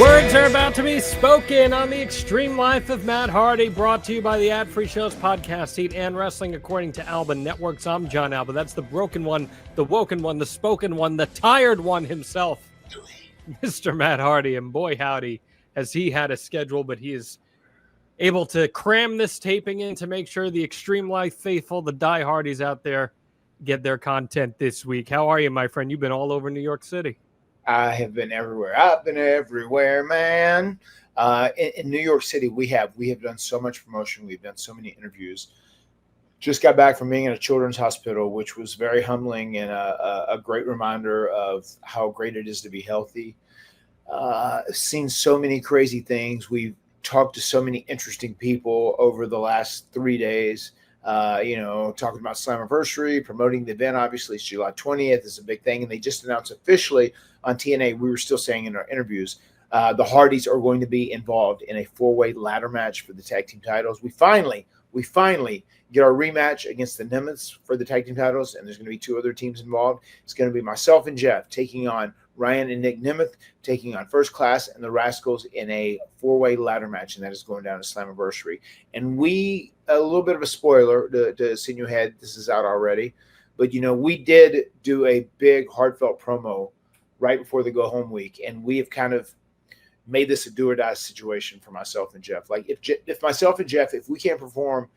Words are about to be spoken on the Extreme Life of Matt Hardy, brought to you by the Ad Free Shows podcast, Heat and Wrestling according to Alba Networks. I'm John Alba. That's the broken one, the woken one, the spoken one, the tired one himself, Mr. Matt Hardy. And boy, howdy, has he had a schedule, but he is able to cram this taping in to make sure the Extreme Life faithful, the diehardies out there, get their content this week. How are you, my friend? You've been all over New York City. I have been everywhere. I've been everywhere, man. In New York City, we have done so much promotion. We've done so many interviews. Just got back from being in a children's hospital, which was very humbling and a great reminder of how great it is to be healthy. Seen so many crazy things. We've talked to so many interesting people over the last 3 days. Talking about Slammiversary, promoting the event. Obviously, it's July 20th. It's a big thing. And they just announced officially on TNA, we were still saying in our interviews, the Hardys are going to be involved in a 4-way ladder match for the tag team titles. We finally get our rematch against the Nimitz for the tag team titles, and there's going to be 2 other teams involved. It's going to be myself and Jeff taking on Ryan and Nick Nemeth, taking on First Class and the Rascals in a 4-way ladder match, and that is going down to Slammiversary. And a little bit of a spoiler to send you ahead, this is out already, but we did do a big heartfelt promo right before the go home week, and we have kind of made this a do or die situation for myself and Jeff. Like if myself and Jeff, if we can't perform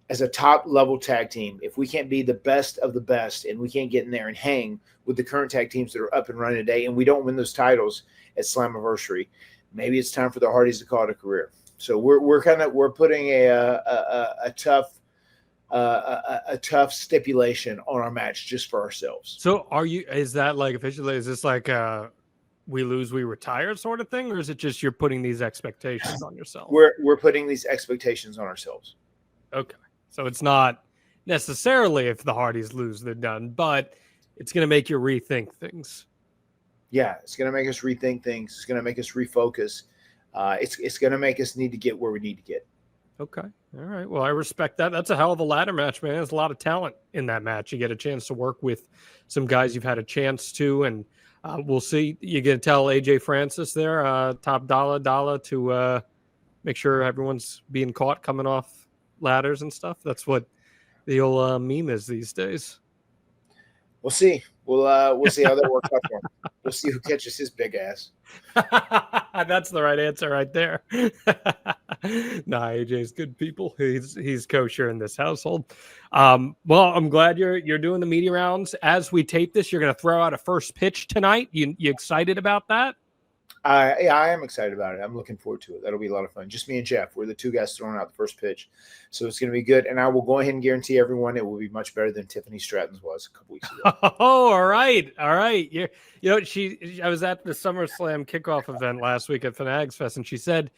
as a top level tag team, if we can't be the best of the best, and we can't get in there and hang with the current tag teams that are up and running today, and we don't win those titles at Slammiversary, maybe it's time for the Hardys to call it a career. So we're putting a tough stipulation on our match just for ourselves. So is that like officially, is this like we lose, we retire sort of thing? Or is it just you're putting these expectations on yourself? We're putting these expectations on ourselves. Okay. So it's not necessarily if the Hardys lose, they're done, but it's going to make you rethink things. Yeah, it's going to make us rethink things. It's going to make us refocus. It's going to make us need to get where we need to get. Okay. All right. Well, I respect that. That's a hell of a ladder match, man. There's a lot of talent in that match. You get a chance to work with some guys you've had a chance to, and we'll see. You get to tell AJ Francis there, top dollar to make sure everyone's being caught coming off ladders and stuff. That's what the old meme is these days. We'll see. We'll see how that works out for him. We'll see who catches his big ass. That's the right answer right there. Nah, AJ's good people. He's kosher in this household. Well, I'm glad you're doing the media rounds. As we tape this, you're going to throw out a first pitch tonight. You excited about that? I am excited about it. I'm looking forward to it. That'll be a lot of fun. Just me and Jeff. We're the 2 guys throwing out the first pitch. So it's going to be good. And I will go ahead and guarantee everyone it will be much better than Tiffany Stratton's was a couple weeks ago. Oh, all right. All right. I was at the SummerSlam kickoff event last week at Fanatics Fest, and she said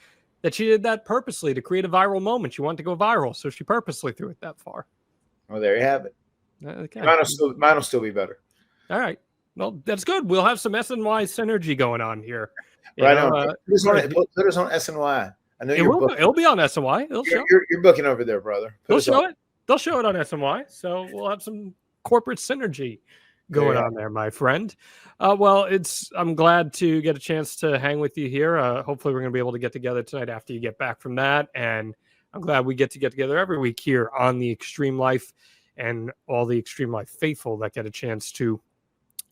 that she did that purposely to create a viral moment. She wanted to go viral, so she purposely threw it that far. Well, there you have it. Okay. Mine will still be better. All right. Well, that's good. We'll have some SNY synergy going on here. Right on. Put us on SNY. I know it'll be on SNY. You're booking over there, brother. They'll show it. They'll show it on SNY. So we'll have some corporate synergy going on there, my friend. Well, I'm glad to get a chance to hang with you here. Hopefully we're going to be able to get together tonight after you get back from that. And I'm glad we get together every week here on the Extreme Life, and all the Extreme Life faithful that get a chance to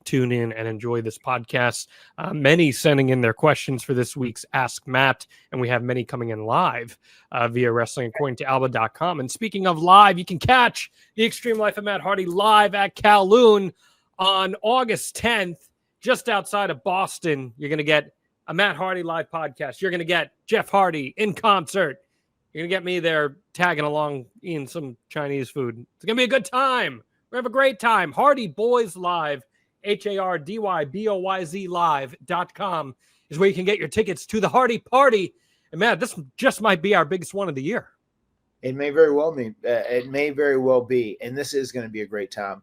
tune in and enjoy this podcast. Many sending in their questions for this week's Ask Matt, and we have many coming in live via WrestlingAccordingToAlba.com. And speaking of live, you can catch the Extreme Life of Matt Hardy live at Kowloon on August 10th, just outside of Boston. You're going to get a Matt Hardy live podcast. You're going to get Jeff Hardy in concert. You're going to get me there tagging along eating some Chinese food. It's going to be a good time. We're going to have a great time. Hardy Boyz Live. HARDYBOYZ live.com is where you can get your tickets to the Hardy Party. And man, this just might be our biggest one of the year. It may very well be. And this is going to be a great time.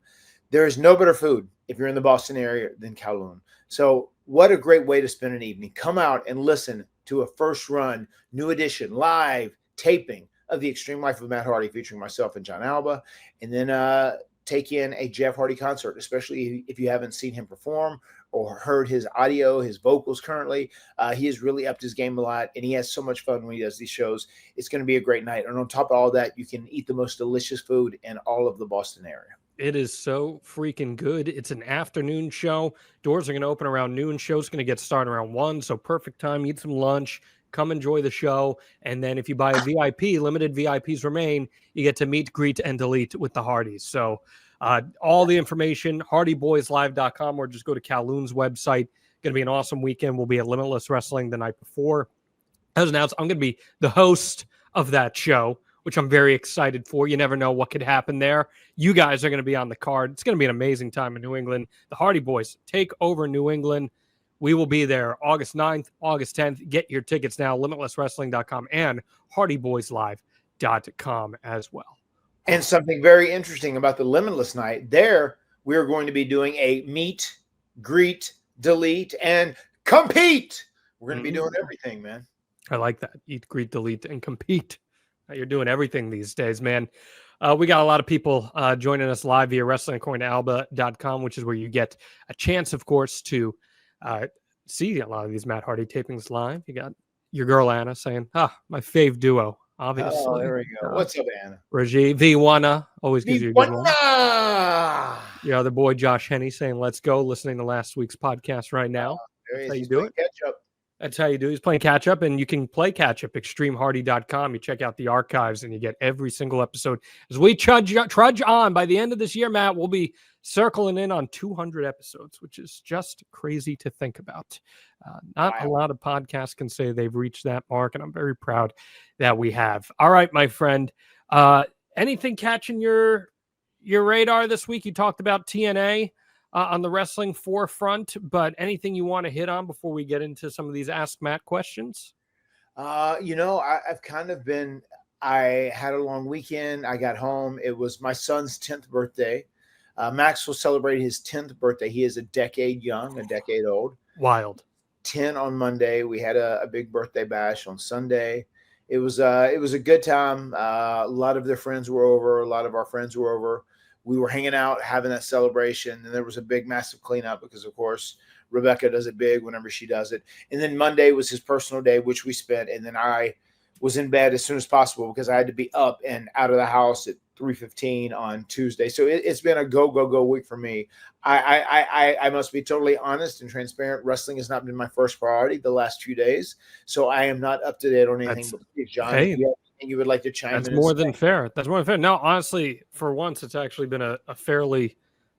There is no better food if you're in the Boston area than Kowloon. So what a great way to spend an evening. Come out and listen to a first run, new edition, live taping of the Extreme Life of Matt Hardy featuring myself and John Alba. And then take in a Jeff Hardy concert, especially if you haven't seen him perform or heard his audio, his vocals currently. He has really upped his game a lot, and he has so much fun when he does these shows. It's going to be a great night. And on top of all that, you can eat the most delicious food in all of the Boston area. It is so freaking good. It's an afternoon show. Doors are going to open around noon. Show's going to get started around 1, so perfect time. Eat some lunch. Come enjoy the show. And then if you buy a VIP, limited VIPs remain, you get to meet, greet, and delete with the Hardies. So all the information, HardyBoysLive.com, or just go to Kowloon's website. Going to be an awesome weekend. We'll be at Limitless Wrestling the night before. As announced, I'm going to be the host of that show, which I'm very excited for. You never know what could happen there. You guys are going to be on the card. It's going to be an amazing time in New England. The Hardy Boys take over New England. We will be there August 9th, August 10th. Get your tickets now, limitlesswrestling.com and HardyBoysLive.com as well. And something very interesting about the Limitless night, there we're going to be doing a meet, greet, delete, and compete. We're going to be doing everything, man. I like that. Eat, greet, delete, and compete. You're doing everything these days, man. We got a lot of people joining us live via WrestlingAccordingToAlba.com, which is where you get a chance, of course, to see a lot of these Matt Hardy tapings live. You got your girl Anna saying, my fave duo, obviously. Oh, there we go. What's up, Anna? Rajiv, V1, always gives you a good one. Your other boy, Josh Henney, saying, let's go, listening to last week's podcast right now. That's how you do it. Catch up. That's how you do it. He's playing catch up, and you can play catch up, extremehardy.com. You check out the archives, and you get every single episode. As we trudge on, by the end of this year, Matt, we'll be circling in on 200 episodes, which is just crazy to think about. Not a lot of podcasts can say they've reached that mark, and I'm very proud that we have. All right, my friend. Anything catching your radar this week? You talked about TNA. On the wrestling forefront, but anything you want to hit on before we get into some of these Ask Matt questions? I've kind of been, I had a long weekend. I got home. It was my son's 10th birthday. Max will celebrate his 10th birthday. He is a decade young, a decade old. Wild. 10 on Monday. We had a big birthday bash on Sunday. It was a good time. A lot of their friends were over. A lot of our friends were over. We were hanging out, having that celebration, and there was a big, massive cleanup because, of course, Rebecca does it big whenever she does it. And then Monday was his personal day, which we spent, and then I was in bed as soon as possible because I had to be up and out of the house at 3:15 on Tuesday. So it's been a go week for me. I must be totally honest and transparent. Wrestling has not been my first priority the last few days, so I am not up to date on anything. John, hey. you would like to chime in? That's more than fair. That's more than fair. No, honestly, for once, it's actually been a fairly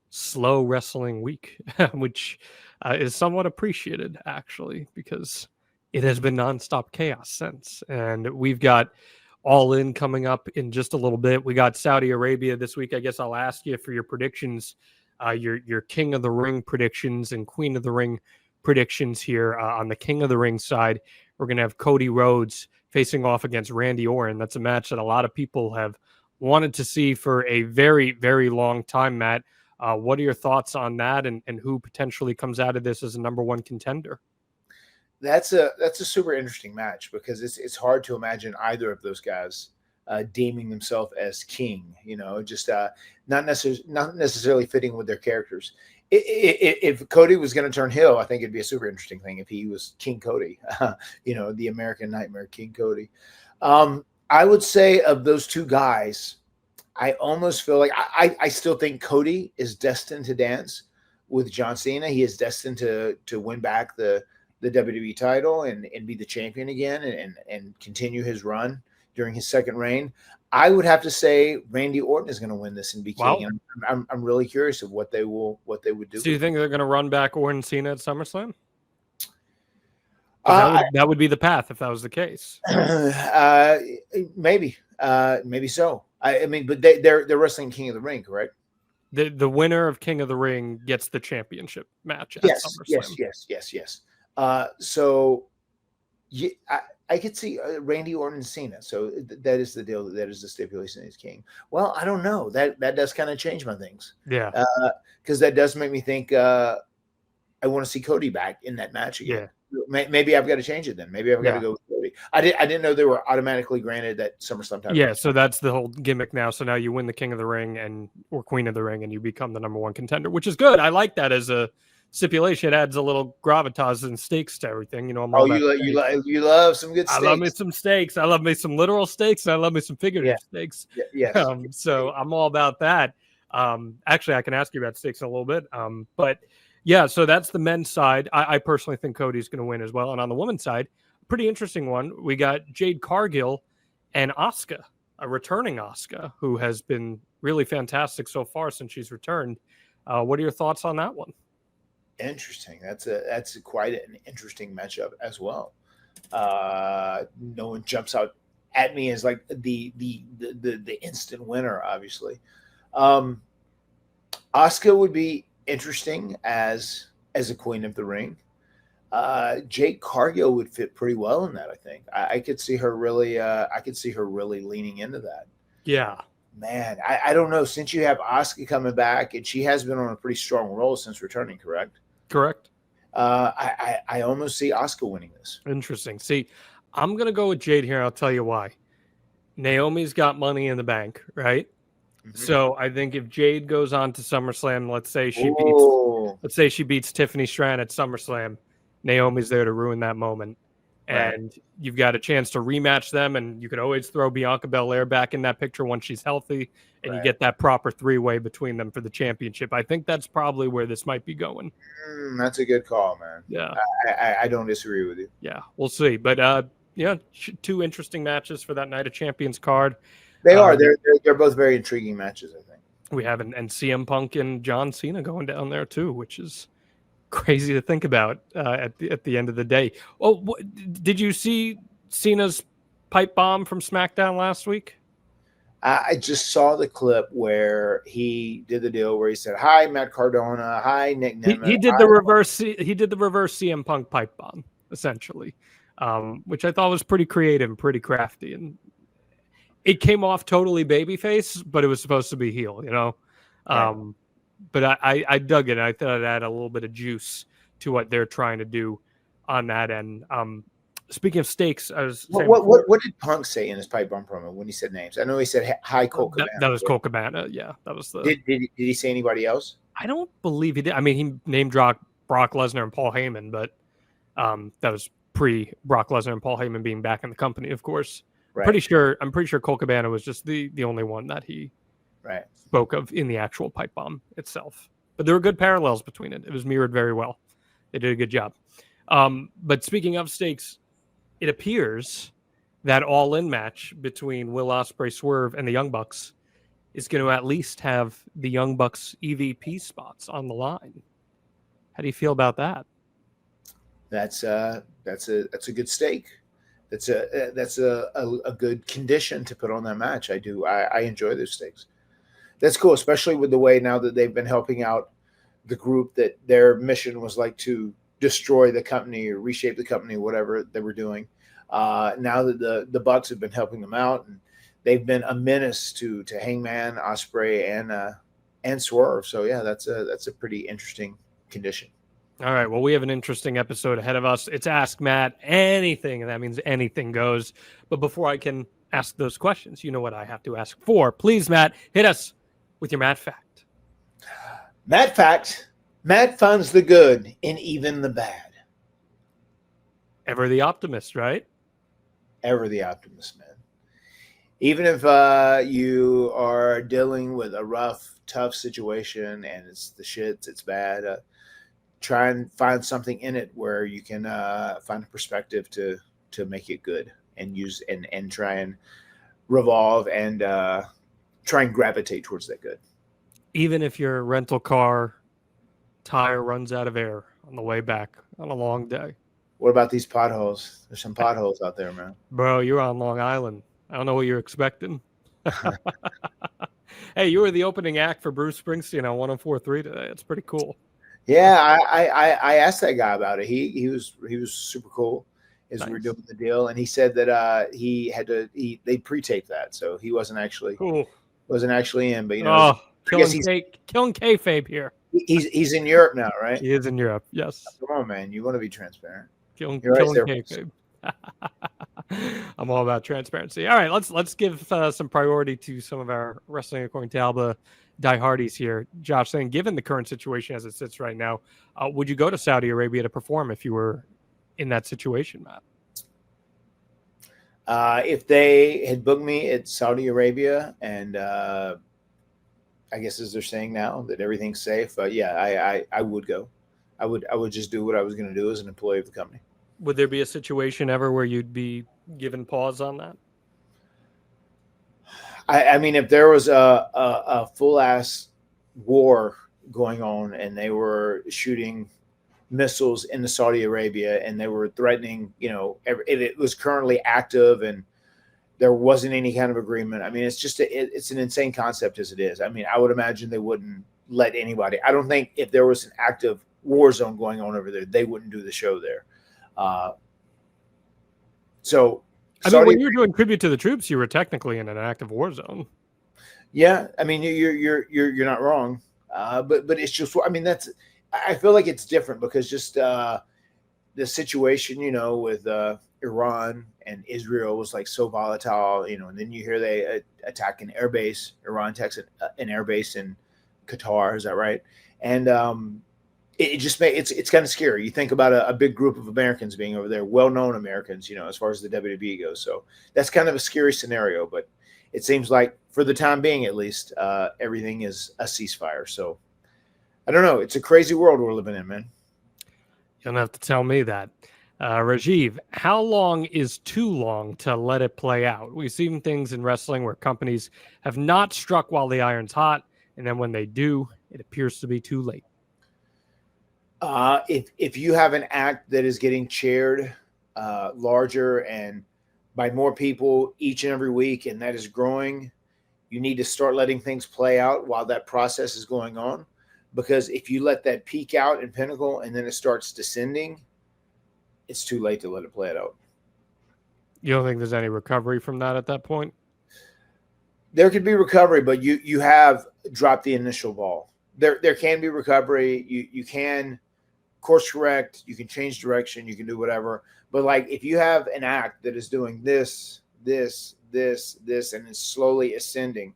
slow wrestling week, which is somewhat appreciated, actually, because it has been nonstop chaos since. And we've got All In coming up in just a little bit. We got Saudi Arabia this week. I guess I'll ask you for your predictions, your King of the Ring predictions and Queen of the Ring predictions here. On the King of the Ring side, we're going to have Cody Rhodes facing off against Randy Orton. That's a match that a lot of people have wanted to see for a very, very long time, Matt. What are your thoughts on that, and who potentially comes out of this as a number one contender? That's a super interesting match because it's hard to imagine either of those guys deeming themselves as king, just not necessarily fitting with their characters. If Cody was going to turn heel, I think it'd be a super interesting thing if he was King Cody, the American Nightmare, King Cody. I would say of those two guys, I almost feel like I still think Cody is destined to dance with John Cena. He is destined to win back the WWE title and be the champion again and continue his run during his second reign. I would have to say Randy Orton is going to win this and be king. And I'm really curious of what they would do. So you think they're going to run back Orton Cena at SummerSlam? That would be the path if that was the case. Maybe so. I mean, but they're wrestling King of the Ring, correct? The winner of King of the Ring gets the championship match at SummerSlam. Yes. So I could see Randy Orton and Cena. So that is the deal. That is the stipulation. He's king. Well, I don't know. That does kind of change my things. Yeah. Because that does make me think I want to see Cody back in that match again. Yeah. Maybe I've got to change it then. Maybe I've got to go with Cody. I didn't know they were automatically granted that SummerSlam title. Yeah, so that's the whole gimmick now. So now you win the King of the Ring or Queen of the Ring, and you become the number one contender, which is good. I like that as a stipulation adds a little gravitas and stakes to everything. You know, I'm all Oh, about you love some good I steaks. love me some steaks. I love me some literal steaks. And I love me some figurative steaks. Yes. So I'm all about that. Actually, I can ask you about steaks in a little bit. But yeah, so that's the men's side. I personally think Cody's going to win as well. And on the women's side, pretty interesting one. We got Jade Cargill and Asuka, a returning Asuka, who has been really fantastic so far since she's returned. What are your thoughts on that one? Interesting. That's quite an interesting matchup as well. No one jumps out at me as like the instant winner, obviously. Asuka would be interesting as a queen of the ring. Jade Cargill would fit pretty well in that. I think I could see her really. I could see her really leaning into that. Yeah, man. I don't know. Since you have Asuka coming back, and she has been on a pretty strong roll since returning. Correct. I almost see Asuka winning this. Interesting. See, I'm gonna go with Jade here. I'll tell you why. Naomi's got money in the bank, right? Mm-hmm. So I think if Jade goes on to SummerSlam, let's say she beats Tiffany Stratton at SummerSlam, Naomi's there to ruin that moment. Right. And you've got a chance to rematch them, and you could always throw Bianca Belair back in that picture once she's healthy, and you get that proper three-way between them for the championship. I think that's probably where this might be going. That's a good call, man. Yeah. I don't disagree with you. Yeah, we'll see. But, yeah, two interesting matches for that Night of Champions card. They are. They're both very intriguing matches, I think. We have and CM Punk and John Cena going down there, too, which is crazy to think about at the end of the day. Oh, did you see Cena's pipe bomb from SmackDown last week? I just saw the clip where he did the deal where he said, "Hi, Matt Cardona. Hi, Nick Nemeth." He did the reverse. He did the reverse CM Punk pipe bomb, essentially, which I thought was pretty creative and pretty crafty. And it came off totally babyface, but it was supposed to be heel, you know. Right. But I dug it. I thought it added a little bit of juice to what they're trying to do on that end. Speaking of stakes, I was saying what did Punk say in his pipe bomb promo when he said names? I know he said hi, Colt Cabana. That was Colt Cabana. Yeah, that was the. Did he say anybody else? I don't believe he did. I mean, he named Brock Lesnar and Paul Heyman, but that was pre Brock Lesnar and Paul Heyman being back in the company, of course. Right. I'm pretty sure Colt Cabana was just the only one that he spoke of in the actual pipe bomb itself. But there were good parallels between it. It was mirrored very well. They did a good job. But speaking of stakes, it appears that all-in match between Will Ospreay, Swerve, and the Young Bucks is going to at least have the Young Bucks EVP spots on the line. How do you feel about that? That's a good stake. That's a good condition to put on that match. I enjoy those stakes. That's cool, especially with the way now that they've been helping out the group that their mission was like to destroy the company or reshape the company, whatever they were doing. Now that the Bucks have been helping them out, and they've been a menace to Hangman, Ospreay, and Swerve. So yeah, that's a pretty interesting condition. All right. Well, we have an interesting episode ahead of us. It's Ask Matt Anything, and that means anything goes. But before I can ask those questions, you know what I have to ask for. Please, Matt, hit us with your Matt Fact. Matt Fact. Matt finds the good in even the bad. Ever the optimist, right? Ever the optimist, man. Even if you are dealing with a rough, tough situation and it's the shits, it's bad, try and find something in it where you can find a perspective to make it good and use and try and revolve and try and gravitate towards that good. Even if your rental car tire runs out of air on the way back on a long day. What about these potholes? There's some potholes out there, man. Bro, you're on Long Island. I don't know what you're expecting. Hey, you were the opening act for Bruce Springsteen on 104.3 today. It's pretty cool. Yeah, I asked that guy about it. He was super cool as we were doing the deal, and he said that they pre-taped that, so he wasn't actually in. But you know, killing kayfabe here. He's in Europe now, right? He is in Europe. Yes. Come on, man. You want to be transparent. Killing kayfabe. I'm all about transparency. All right, let's give some priority to some of our Wrestling According to Alba Die Hardies here. Josh saying, given the current situation as it sits right now, would you go to Saudi Arabia to perform if you were in that situation, Matt? If they had booked me at Saudi Arabia, and I guess as they're saying now that everything's safe, yeah, I would go. I would just do what I was going to do as an employee of the company. Would there be a situation ever where you'd be given pause on that? I mean, if there was a full ass war going on and they were shooting missiles into Saudi Arabia and they were threatening, it was currently active and there wasn't any kind of agreement. I mean, it's just it's an insane concept as it is. I mean, I would imagine they wouldn't let anybody. I don't think if there was an active war zone going on over there, they wouldn't do the show there. So. I mean, when you were doing tribute to the troops, you were technically in an active war zone. Yeah, I mean, you're not wrong, but it's just, I mean, I feel like it's different because just the situation, with Iran and Israel was like so volatile, and then you hear they attack an airbase. Iran attacks an airbase in Qatar, is that right? And it just it's kind of scary. You think about a big group of Americans being over there, well-known Americans, as far as the WWE goes. So that's kind of a scary scenario, but it seems like for the time being, at least, everything is a ceasefire. So I don't know. It's a crazy world we're living in, man. You don't have to tell me that. Rajiv, how long is too long to let it play out? We've seen things in wrestling where companies have not struck while the iron's hot, and then when they do, it appears to be too late. If you have an act that is getting chaired larger and by more people each and every week, and that is growing, you need to start letting things play out while that process is going on. Because if you let that peak out in pinnacle and then it starts descending, it's too late to let it play it out. You don't think there's any recovery from that at that point? There could be recovery, but you have dropped the initial ball. There can be recovery. You can course correct, you can change direction, you can do whatever. But like if you have an act that is doing this, and is slowly ascending,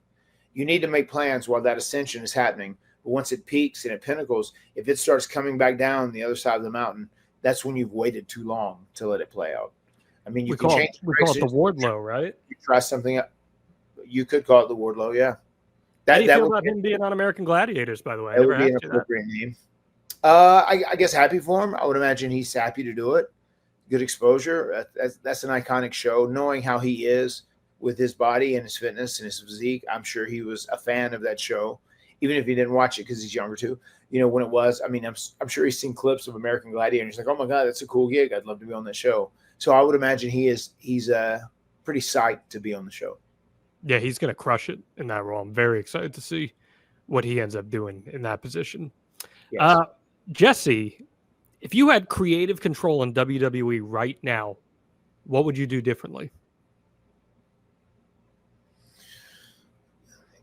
you need to make plans while that ascension is happening. But once it peaks and it pinnacles, if it starts coming back down the other side of the mountain, that's when you've waited too long to let it play out. I mean, we call it the Wardlow, right? You try something up. You could call it the Wardlow, yeah. How do you feel about him being on American Gladiators, by the way? That would be an appropriate name. I guess happy for him. I would imagine he's happy to do it. Good exposure. That's an iconic show. Knowing how he is with his body and his fitness and his physique, I'm sure he was a fan of that show, even if he didn't watch it because he's younger too. When it was, I mean, I'm sure he's seen clips of American Gladiator and he's like, oh my God, that's a cool gig. I'd love to be on that show. So I would imagine he's pretty psyched to be on the show. Yeah, he's going to crush it in that role. I'm very excited to see what he ends up doing in that position. Yes. Jesse, if you had creative control in WWE right now, what would you do differently?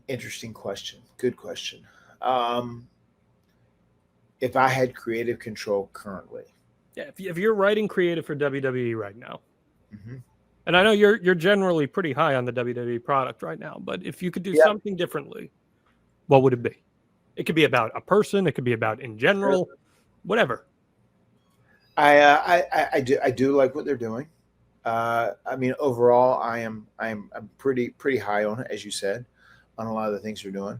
Interesting question. Good question. If I had creative control currently. Yeah, if you're writing creative for WWE right now, and I know you're generally pretty high on the WWE product right now, but if you could do something differently, what would it be? It could be about a person. It could be about in general, whatever. I do like what they're doing. I mean, overall, I'm pretty high on it, as you said, on a lot of the things they're doing.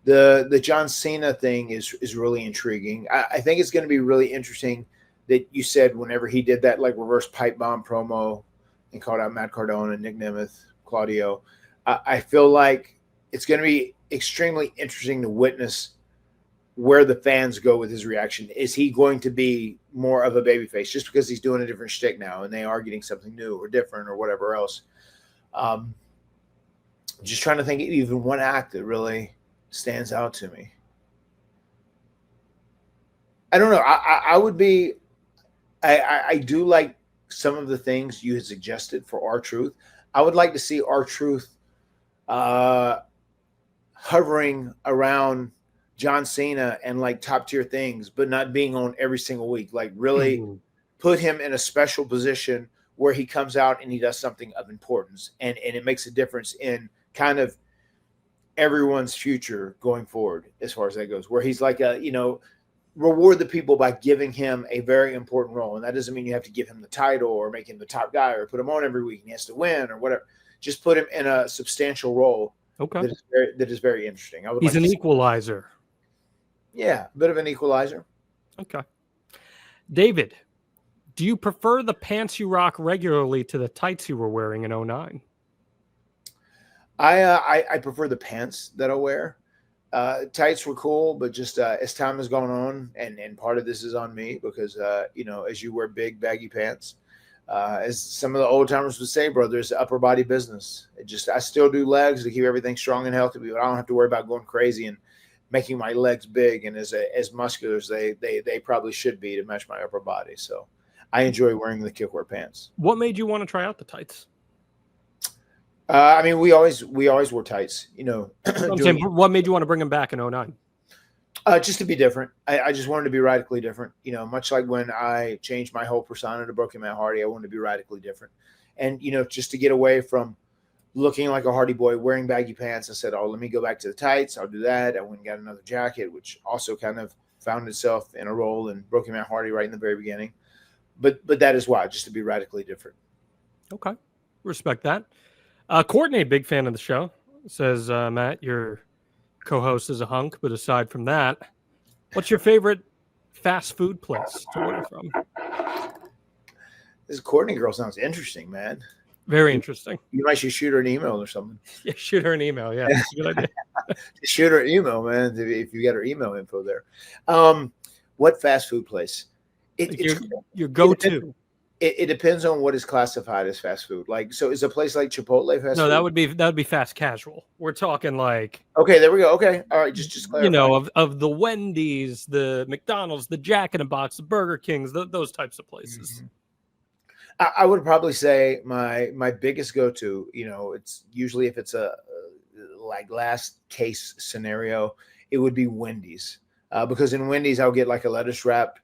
The John Cena thing is really intriguing. I think it's going to be really interesting that you said whenever he did that like reverse pipe bomb promo and called out Matt Cardona, Nick Nemeth, Claudio. I feel like it's going to be extremely interesting to witness where the fans go with his reaction. Is he going to be more of a babyface just because he's doing a different shtick now and they are getting something new or different or whatever else? Just trying to think of even one act that really stands out to me. I don't know. I would be. I do like some of the things you had suggested for R-Truth. I would like to see R-Truth hovering around John Cena and like top tier things, but not being on every single week. Like really put him in a special position where he comes out and he does something of importance and it makes a difference in kind of everyone's future going forward as far as that goes, where he's like reward the people by giving him a very important role. And that doesn't mean you have to give him the title or make him the top guy or put him on every week and he has to win or whatever. Just put him in a substantial role. Okay. That is very interesting. He's an equalizer. Yeah, a bit of an equalizer. Okay. David, do you prefer the pants you rock regularly to the tights you were wearing in 09? I prefer the pants that I wear. Tights were cool, but just as time has gone on, and part of this is on me because as you wear big baggy pants, as some of the old timers would say, brother, it's upper body business. I still do legs to keep everything strong and healthy, but I don't have to worry about going crazy and making my legs big and as muscular as they probably should be to match my upper body. So I enjoy wearing the kickwear pants. What made you want to try out the tights? I mean, we always wore tights, I'm saying, what made you want to bring them back in 09? Just to be different. I just wanted to be radically different. Much like when I changed my whole persona to Broken Matt Hardy, I wanted to be radically different. And, just to get away from looking like a Hardy boy wearing baggy pants, I said, oh, let me go back to the tights. I'll do that. I went and got another jacket, which also kind of found itself in a role in Broken Matt Hardy right in the very beginning. But that is why, just to be radically different. Okay. Respect that. Courtney, big fan of the show, says, Matt, your co-host is a hunk, but aside from that, what's your favorite fast food place to order from? This Courtney girl sounds interesting, man. Very interesting. You might should shoot her an email or something. Yeah, shoot her an email. Yeah, that's a good idea. Shoot her an email, man, if you got her email info there. What fast food place? Your go-to. It depends on what is classified as fast food. Like, so is a place like Chipotle fast food? No, that would be fast casual. We're talking like, okay, there we go. Okay, all right, just clarify. Of the Wendy's, the McDonald's, the Jack in the Box, the Burger Kings, those types of places. Mm-hmm. I would probably say my biggest go-to, it's usually if it's a like last case scenario, it would be Wendy's, because in Wendy's I'll get like a lettuce wrapped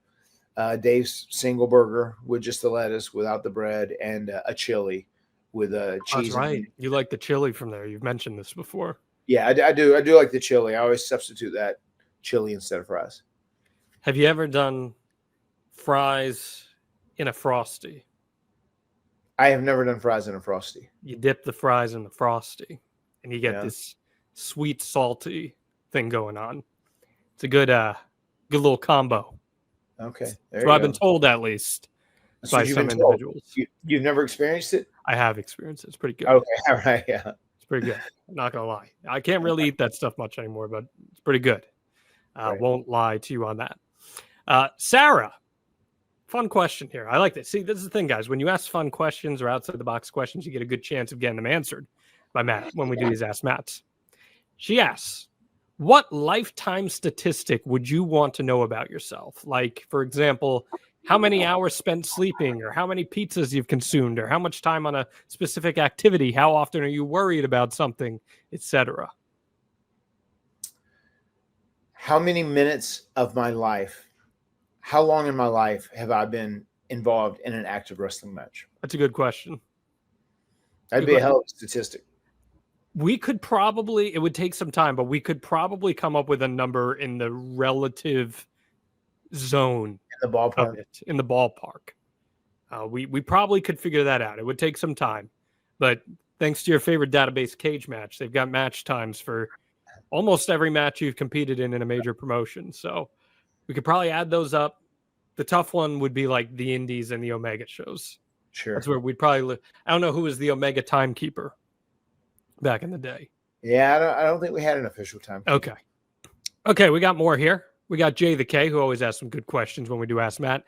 Dave's single burger with just the lettuce without the bread and a chili with cheese. That's right. You like the chili from there. You've mentioned this before. Yeah, I do. I do like the chili. I always substitute that chili instead of fries. Have you ever done fries in a Frosty? I have never done fries in a Frosty. You dip the fries in the Frosty and you get this sweet, salty thing going on. It's a good little combo. Okay. That's what I've been told, at least, by some individuals. You've never experienced it? I have experienced it. It's pretty good. Okay. All right. Yeah. It's pretty good. I'm not going to lie. I can't really eat that stuff much anymore, but it's pretty good. Right. Won't lie to you on that. Sarah, fun question here. I like this. See, this is the thing, guys. When you ask fun questions or outside the box questions, you get a good chance of getting them answered by Matt when we do these Ask Matts. She asks, what lifetime statistic would you want to know about yourself? Like, for example, how many hours spent sleeping, or how many pizzas you've consumed, or how much time on a specific activity, how often are you worried about something, etc. How many minutes of my life, how long in my life have I been involved in an active wrestling match? That's a good question. That'd be a hell of a statistic. We could probably, it would take some time, but we could probably come up with a number in the relative zone. In the ballpark. In the ballpark. We probably could figure that out. It would take some time. But thanks to your favorite database, Cage Match, they've got match times for almost every match you've competed in a major promotion. So we could probably add those up. The tough one would be like the Indies and the Omega shows. Sure. That's where we'd probably I don't know who was the Omega timekeeper back in the day. Yeah, I don't think we had an official time. Okay, we got more here. We got Jay the K, who always asks some good questions when we do Ask Matt.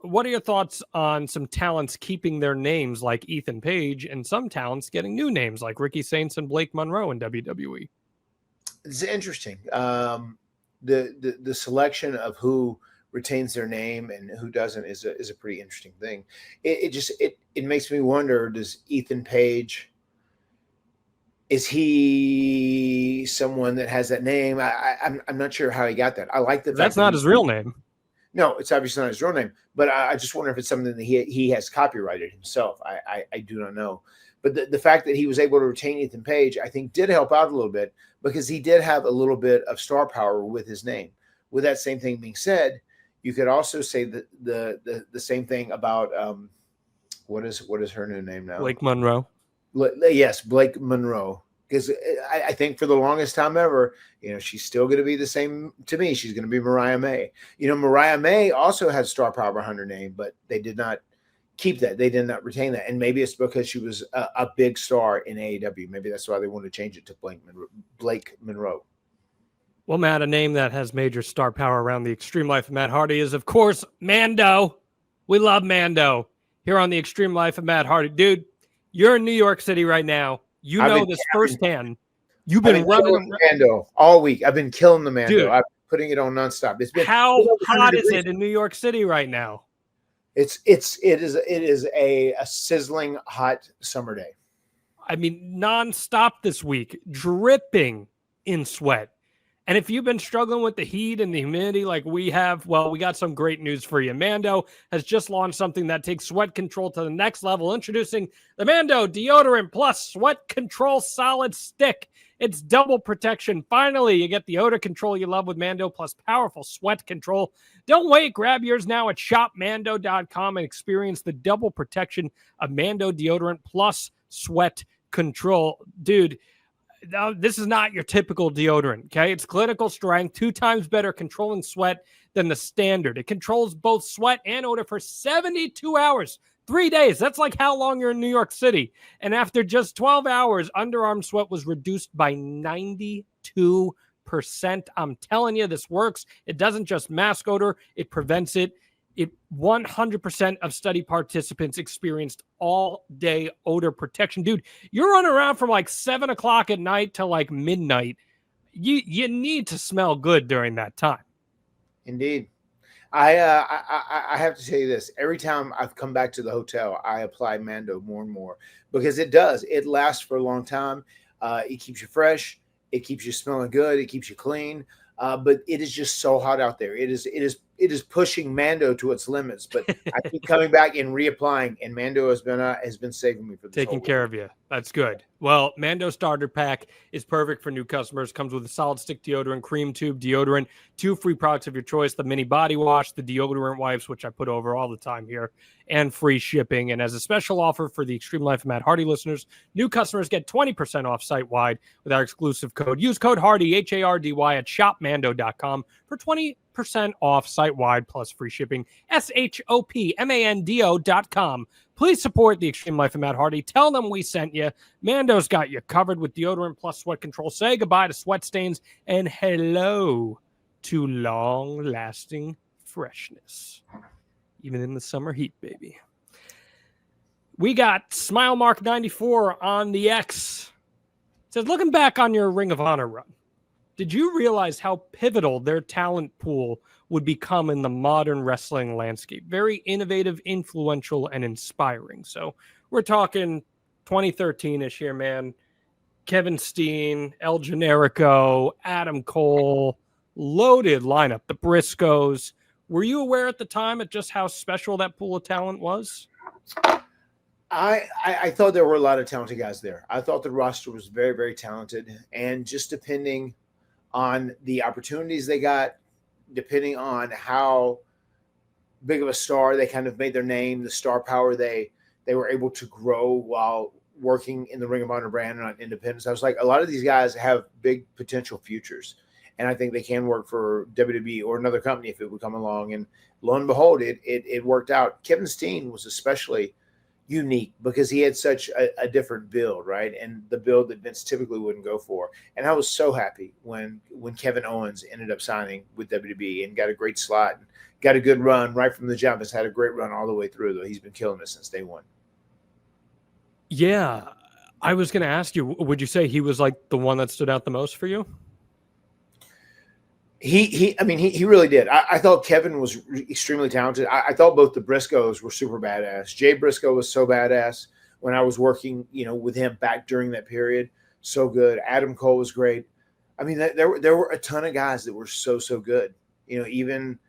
What are your thoughts on some talents keeping their names like Ethan Page and some talents getting new names like Ricky Saints and Blake Monroe in WWE? It's interesting. The selection of who retains their name and who doesn't is a pretty interesting thing. It makes me wonder, does Ethan Page, is he someone that has that name? I'm not sure how he got that. I like the fact that's not his real name. No, it's obviously not his real name. But I just wonder if it's something that he has copyrighted himself. I do not know. But the fact that he was able to retain Ethan Page, I think, did help out a little bit because he did have a little bit of star power with his name. With that same thing being said, you could also say that the same thing about what is her new name now? Blake Monroe. Yes, Blake Monroe. Because I think for the longest time ever, she's still going to be the same to me. She's going to be Mariah May. Mariah May also had star power behind her name, but they did not keep that. They did not retain that. And maybe it's because she was a big star in AEW. Maybe that's why they wanted to change it to Blake Monroe. Well, Matt, a name that has major star power around the Extreme Life of Matt Hardy is, of course, Mando. We love Mando here on the Extreme Life of Matt Hardy. Dude, you're in New York City right now. You know this firsthand. You've been running Mando all week. I've been killing the Mando. Dude, I'm putting it on nonstop. It's been how hot is it in New York City right now? It is a sizzling hot summer day. I mean, nonstop this week, dripping in sweat. And if you've been struggling with the heat and the humidity like we have, well, we got some great news for you. Mando has just launched something that takes sweat control to the next level. Introducing the Mando Deodorant Plus Sweat Control Solid Stick. It's double protection. Finally, you get the odor control you love with Mando plus powerful sweat control. Don't wait. Grab yours now at shopmando.com and experience the double protection of Mando Deodorant Plus Sweat Control. Dude, now, this is not your typical deodorant, okay? It's clinical strength, 2 times better controlling sweat than the standard. It controls both sweat and odor for 72 hours, 3 days. That's like how long you're in New York City. And after just 12 hours, underarm sweat was reduced by 92%. I'm telling you, this works. It doesn't just mask odor, it prevents it. 100% of study participants experienced all-day odor protection. Dude, you're running around from like 7 o'clock at night to like midnight. You need to smell good during that time. Indeed. I have to tell you this. Every time I've come back to the hotel, I apply Mando more and more because it does. It lasts for a long time. It keeps you fresh. It keeps you smelling good. It keeps you clean. But it is just so hot out there. It is pushing Mando to its limits. But I keep coming back and reapplying, and Mando has been saving me for this taking care of you. That's good. Well, Mando Starter Pack is perfect for new customers. Comes with a solid stick deodorant, cream tube deodorant, 2 free products of your choice: the mini body wash, the deodorant wipes, which I put over all the time here, and free shipping. And as a special offer for the Extreme Life of Matt Hardy listeners, new customers get 20% off site-wide with our exclusive code. Use code Hardy, Hardy, at shopmando.com for 20% off site-wide plus free shipping. shopmando.com. Please support the Extreme Life of Matt Hardy. Tell them we sent you. Mando's got you covered with deodorant plus sweat control. Say goodbye to sweat stains and hello to long-lasting freshness. Even in the summer heat, baby. We got Smile Mark 94 on the X. It says, looking back on your Ring of Honor run, did you realize how pivotal their talent pool would become in the modern wrestling landscape? Very innovative, influential, and inspiring. So we're talking 2013-ish here, man. Kevin Steen, El Generico, Adam Cole, loaded lineup, the Briscoes. Were you aware at the time of just how special that pool of talent was? I thought there were a lot of talented guys there. I thought the roster was very, very talented. And just depending on the opportunities they got, depending on how big of a star they kind of made their name, the star power they were able to grow while working in the Ring of Honor brand and on independence. I was like, a lot of these guys have big potential futures. And I think they can work for WWE or another company if it would come along. And lo and behold, it worked out. Kevin Steen was especially unique because he had such a different build, right? And the build that Vince typically wouldn't go for. And I was so happy when Kevin Owens ended up signing with WWE and got a great slot and got a good run right from the jump. Has had a great run all the way through, though. He's been killing it since day one. Yeah. I was going to ask you, would you say he was like the one that stood out the most for you? He really did. I thought Kevin was extremely talented. I thought both the Briscoes were super badass. Jay Briscoe was so badass when I was working, with him back during that period. So good. Adam Cole was great. I mean, there were a ton of guys that were so good. Even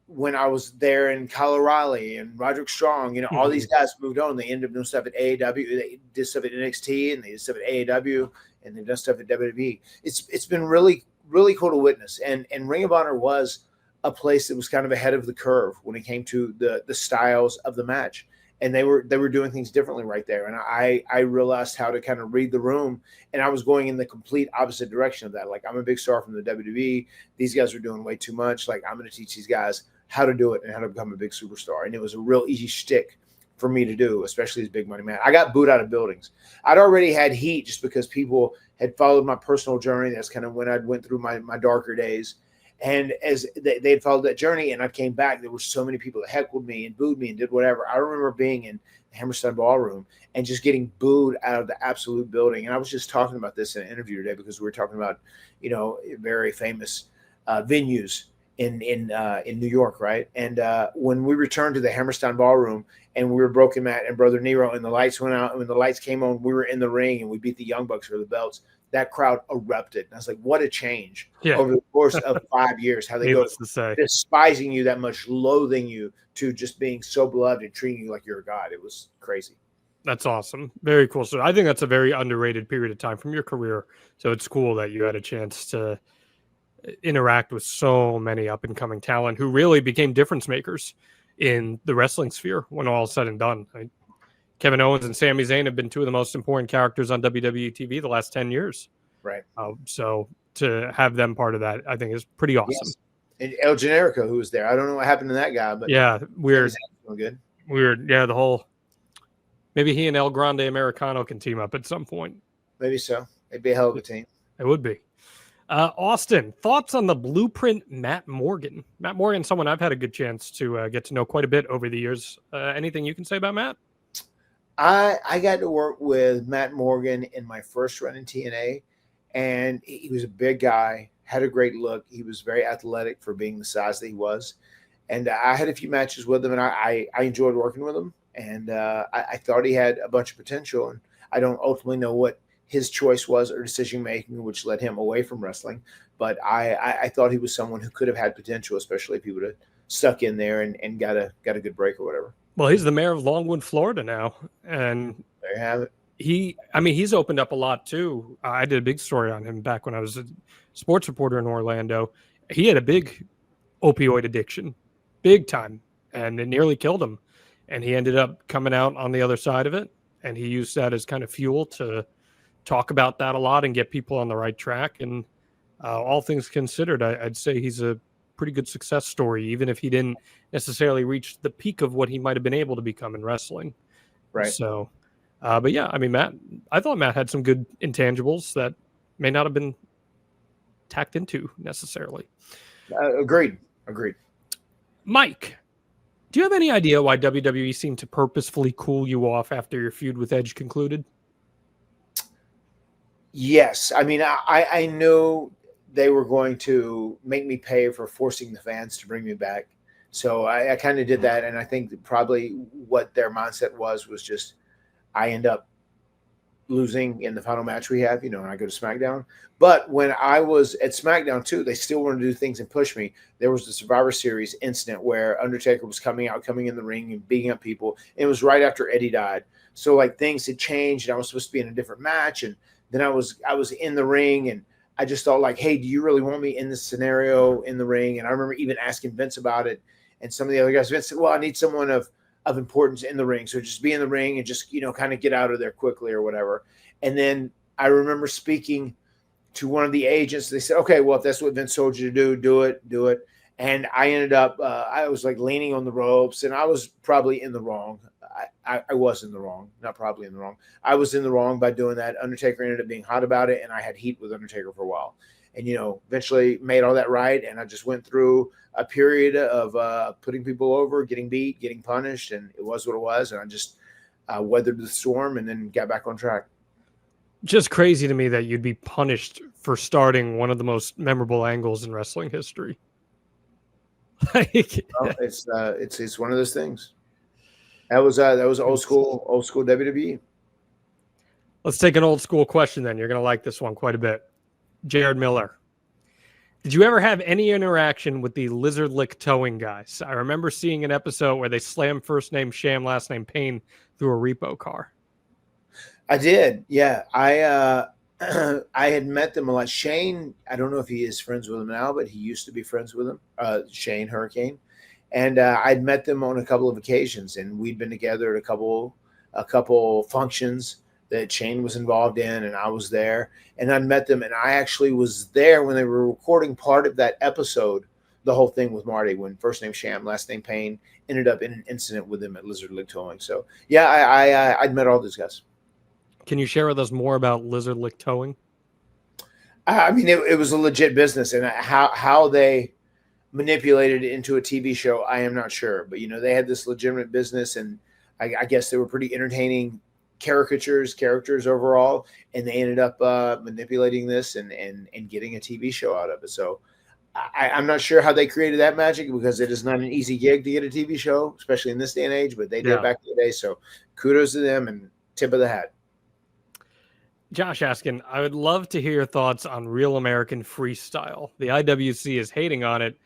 when I was there in Kyle O'Reilly and Roderick Strong, all these guys moved on. They ended up doing stuff at AEW. They did stuff at NXT, and they did stuff at AEW, and they've done stuff at WWE. It's been really, really cool to witness. And Ring of Honor was a place that was kind of ahead of the curve when it came to the styles of the match. And they were doing things differently right there. And I realized how to kind of read the room, and I was going in the complete opposite direction of that. Like, I'm a big star from the WWE. These guys are doing way too much. Like, I'm going to teach these guys how to do it and how to become a big superstar. And it was a real easy shtick for me to do, especially as big money man. I got booed out of buildings. I'd already had heat just because people had followed my personal journey. That's kind of when I went through my darker days. And as they'd followed that journey and I came back, there were so many people that heckled me and booed me and did whatever. I remember being in the Hammerstein Ballroom and just getting booed out of the absolute building. And I was just talking about this in an interview today because we were talking about, very famous venues in New York, right? And when we returned to the Hammerstein Ballroom and we were Broken Matt and Brother Nero and the lights went out, and when the lights came on, we were in the ring and we beat the Young Bucks for the belts. That crowd erupted. And I was like, what a change over the course of 5 years, how they go from despising you that much, loathing you, to just being so beloved and treating you like you're a god. It was crazy. That's awesome. Very cool. So I think that's a very underrated period of time from your career. So it's cool that you had a chance to interact with so many up and coming talent who really became difference makers in the wrestling sphere when all is said and done. Kevin Owens and Sami Zayn have been two of the most important characters on WWE TV the last 10 years. Right. So to have them part of that, I think is pretty awesome. Yes. And El Generico, who was there. I don't know what happened to that guy, but yeah, weird. Good. Weird. Yeah, the whole, maybe he and El Grande Americano can team up at some point. Maybe so. It'd be a hell of a team. It would be. Austin, thoughts on the Blueprint Matt Morgan? Matt Morgan, someone I've had a good chance to get to know quite a bit over the years. Anything you can say about Matt? I got to work with Matt Morgan in my first run in TNA, and he was a big guy, had a great look. He was very athletic for being the size that he was. And I had a few matches with him, and I enjoyed working with him. And I thought he had a bunch of potential. And I don't ultimately know what his choice was or decision-making, which led him away from wrestling. But I thought he was someone who could have had potential, especially if he would have stuck in there and got a good break or whatever. Well, he's the mayor of Longwood, Florida now. And there you have it. He's opened up a lot too. I did a big story on him back when I was a sports reporter in Orlando. He had a big opioid addiction, big time, and it nearly killed him. And he ended up coming out on the other side of it. And he used that as kind of fuel to talk about that a lot and get people on the right track. And all things considered, I'd say he's a pretty good success story, even if he didn't necessarily reach the peak of what he might have been able to become in wrestling. Right. So, but yeah, I mean, I thought Matt had some good intangibles that may not have been tacked into necessarily. Agreed. Mike, do you have any idea why WWE seemed to purposefully cool you off after your feud with Edge concluded? Yes. I mean, I knew they were going to make me pay for forcing the fans to bring me back. So I kind of did that. And I think that probably what their mindset was just, I end up losing in the final match we have, and I go to SmackDown. But when I was at SmackDown too, they still wanted to do things and push me. There was the Survivor Series incident where Undertaker was coming in the ring and beating up people. And it was right after Eddie died. So like things had changed and I was supposed to be in a different match. And then I was in the ring and I just thought like, hey, do you really want me in this scenario in the ring? And I remember even asking Vince about it. And some of the other guys, Vince said, well, I need someone of importance in the ring. So just be in the ring and just, kind of get out of there quickly or whatever. And then I remember speaking to one of the agents. They said, okay, well, if that's what Vince told you to do it. And I ended up, I was like leaning on the ropes and I was probably in the wrong. I was in the wrong, not probably in the wrong. I was in the wrong by doing that. Undertaker ended up being hot about it. And I had heat with Undertaker for a while. And, eventually made all that right. And I just went through a period of putting people over, getting beat, getting punished. And it was what it was. And I just weathered the storm and then got back on track. Just crazy to me that you'd be punished for starting one of the most memorable angles in wrestling history. Well, it's one of those things. That was old school WWE. Let's take an old school question then. You're going to like this one quite a bit. Jared Miller. Did you ever have any interaction with the lizard lick towing guys? I remember seeing an episode where they slammed first name Sham, last name Payne through a repo car. I did. Yeah. I had met them a lot. Shane, I don't know if he is friends with him now, but he used to be friends with him, Shane Hurricane. And I'd met them on a couple of occasions, and we'd been together at a couple functions that Shane was involved in, and I was there. And I met them, and I actually was there when they were recording part of that episode, the whole thing with Marty, when first name Sham, last name Payne, ended up in an incident with him at Lizard Lick Towing. So, yeah, I'd met all those guys. Can you share with us more about lizard lick towing? I mean, it was a legit business, and how they manipulated it into a TV show, I am not sure. But, you know, they had this legitimate business, and I guess they were pretty entertaining characters overall, and they ended up manipulating this and getting a TV show out of it. So I'm not sure how they created that magic, because it is not an easy gig to get a TV show, especially in this day and age, but they did back in the day. So kudos to them and tip of the hat. Josh asking, I would love to hear your thoughts on Real American Freestyle. The IWC is hating on it,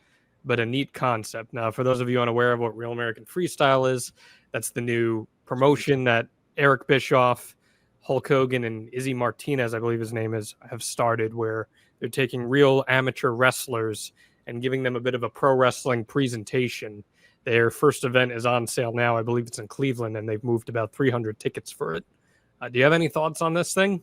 but a neat concept. Now, for those of you unaware of what Real American Freestyle is, that's the new promotion that Eric Bischoff, Hulk Hogan, and Izzy Martinez, I believe his name is, have started, where they're taking real amateur wrestlers and giving them a bit of a pro wrestling presentation. Their first event is on sale now. I believe it's in Cleveland, and they've moved about 300 tickets for it. Do you have any thoughts on this thing?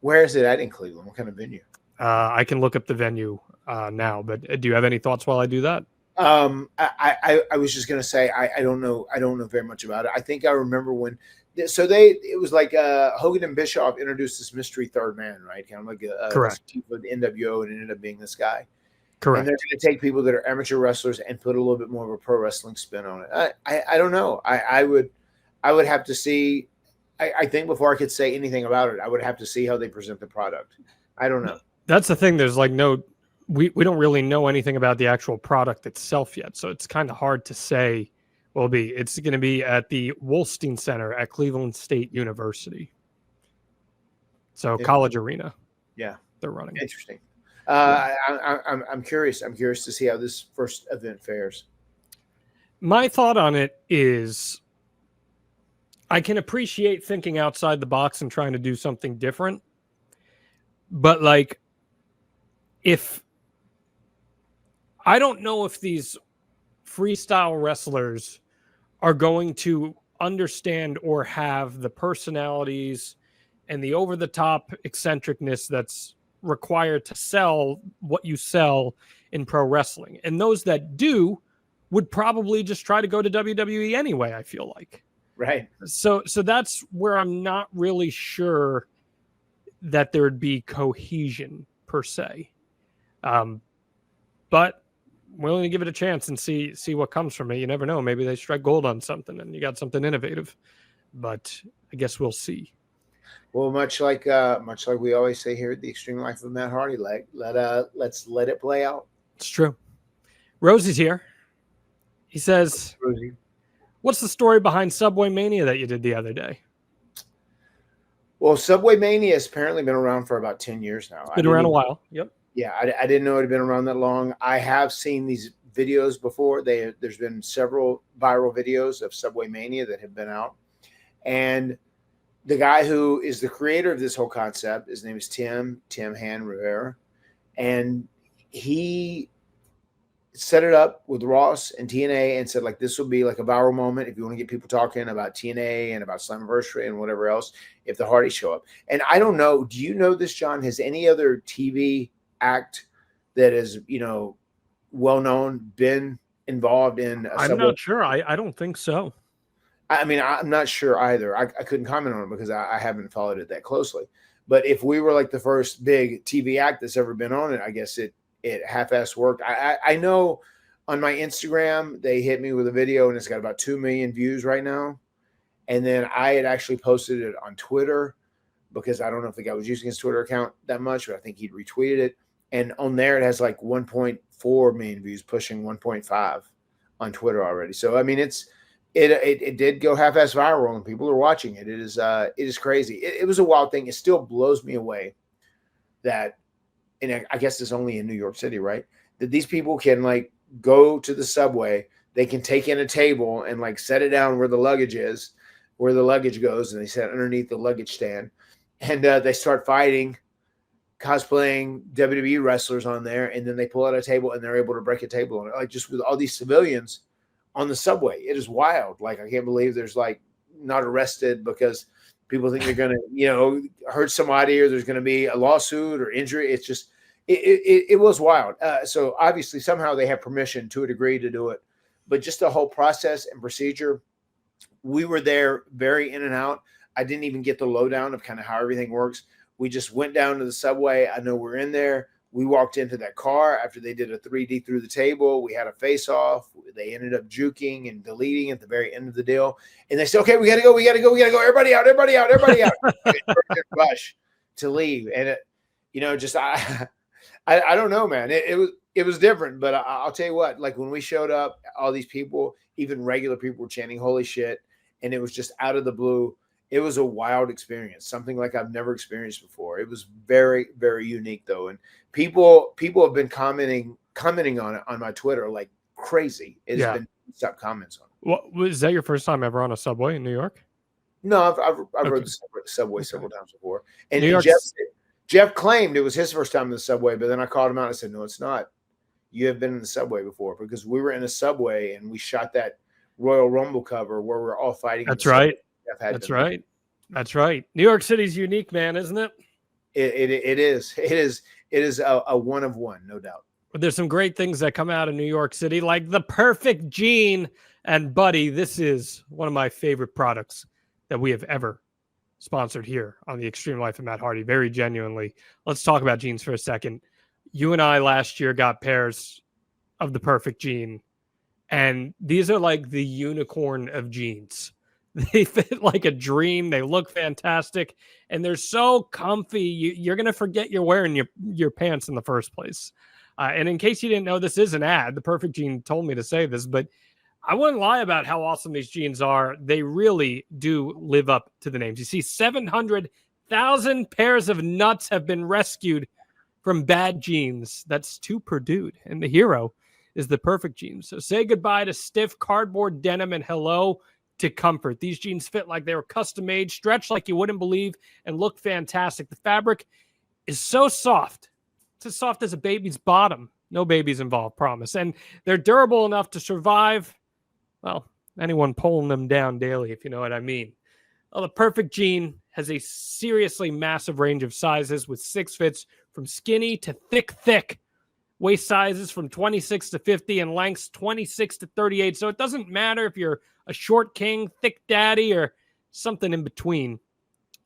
Where is it at in Cleveland? What kind of venue? I can look up the venue now, but do you have any thoughts while I do that? I was just gonna say I don't know very much about it. I think I remember when it was like Hogan and Bischoff introduced this mystery third man, right? Kind of like correct with the NWO, and it ended up being this guy. Correct. And they're going to take people that are amateur wrestlers and put a little bit more of a pro wrestling spin on it. I don't know. I would have to see. I think before I could say anything about it, I would have to see how they present the product. I don't know. That's the thing. There's like we don't really know anything about the actual product itself yet. So it's kind of hard to say. It's going to be at the Wolstein Center at Cleveland State University. So college arena. Yeah. They're running. Interesting. I'm curious. I'm curious to see how this first event fares. My thought on it is, I can appreciate thinking outside the box and trying to do something different. But like, I don't know if these freestyle wrestlers are going to understand or have the personalities and the over-the-top eccentricness that's required to sell what you sell in pro wrestling. And those that do would probably just try to go to WWE anyway, I feel like. Right. So that's where I'm not really sure that there would be cohesion per se. But willing to give it a chance and see what comes from it. You never know. Maybe they strike gold on something and you got something innovative. But I guess we'll see. Well, much like we always say here at the Extreme Life of Matt Hardy, let's let it play out. It's true. Rosie's here. He says, Rosie, what's the story behind Subway Mania that you did the other day? Well, Subway Mania has apparently been around for about 10 years now. It's been around a while. Yep. Yeah, I didn't know it had been around that long. I have seen these videos before. There's been several viral videos of Subway Mania that have been out. And the guy who is the creator of this whole concept, his name is Tim Han Rivera. And he set it up with Ross and TNA and said, like, this will be like a viral moment if you want to get people talking about TNA and about Slammiversary and whatever else, if the Hardys show up. And I don't know, do you know this, John? Has any other TV act that is, well known been involved in a I'm not sure. I don't think so. I mean, I'm not sure either. I couldn't comment on it because I haven't followed it that closely. But if we were like the first big TV act that's ever been on it, I guess it half-ass worked. I know on my Instagram they hit me with a video and it's got about 2 million views right now. And then I had actually posted it on Twitter because I don't know if the guy was using his Twitter account that much, but I think he'd retweeted it. And on there it has like 1.4 million views, pushing 1.5 on Twitter already. So I mean, it did go half-ass viral and people are watching it. It is crazy. It was a wild thing. It still blows me away that and I guess it's only in New York City, right? That these people can like go to the subway, they can take in a table and like set it down where the luggage is, where the luggage goes, and they sit underneath the luggage stand, and they start fighting, cosplaying WWE wrestlers on there, and then they pull out a table and they're able to break a table on it, like just with all these civilians on the subway. It is wild. Like I can't believe there's like not arrested because people think they're going to, hurt somebody or there's going to be a lawsuit or injury. It's just, it was wild. So obviously somehow they have permission to a degree to do it, but just the whole process and procedure, we were there very in and out. I didn't even get the lowdown of kind of how everything works. We just went down to the subway. I know we're in there. We walked into that car after they did a 3D through the table. We had a face off. They ended up juking and deleting at the very end of the deal. And they said, okay, we got to go. Everybody out. Rush to leave. And I don't know, man. It was different, but I'll tell you what, like when we showed up, all these people, even regular people were chanting, holy shit. And it was just out of the blue. It was a wild experience, something like I've never experienced before. It was very, very unique, though, and people have been commenting on it on my Twitter like crazy. It's been stop comments on it. What was that your first time ever on a subway in New York? No, I've rode the subway several times before, and Jeff claimed it was his first time in the subway, but then I called him out and I said, no, it's not. You have been in the subway before because we were in a subway and we shot that Royal Rumble cover where we're all fighting. That's right. That's right. That's right. New York City's unique, man, isn't it? It is. It is a one of one, no doubt. But there's some great things that come out of New York City, like the perfect jean. And buddy, this is one of my favorite products that we have ever sponsored here on the Extreme Life of Matt Hardy. Very genuinely. Let's talk about jeans for a second. You and I last year got pairs of the perfect jean, and these are like the unicorn of jeans. They fit like a dream. They look fantastic, and they're so comfy. You're going to forget you're wearing your pants in the first place. And in case you didn't know, this is an ad. The Perfect Jean told me to say this, but I wouldn't lie about how awesome these jeans are. They really do live up to the names. You see, 700,000 pairs of nuts have been rescued from bad jeans. That's too Purdue, and the hero is the Perfect Jean. So say goodbye to stiff cardboard denim and hello to comfort. These jeans fit like they were custom made, stretch like you wouldn't believe, and look fantastic. The fabric is so soft. It's as soft as a baby's bottom. No babies involved, promise. And they're durable enough to survive, well, anyone pulling them down daily, if you know what I mean. Well, the Perfect Jean has a seriously massive range of sizes with 6 fits from skinny to thick. Waist sizes from 26 to 50 and lengths 26 to 38. So it doesn't matter if you're a short king, thick daddy, or something in between.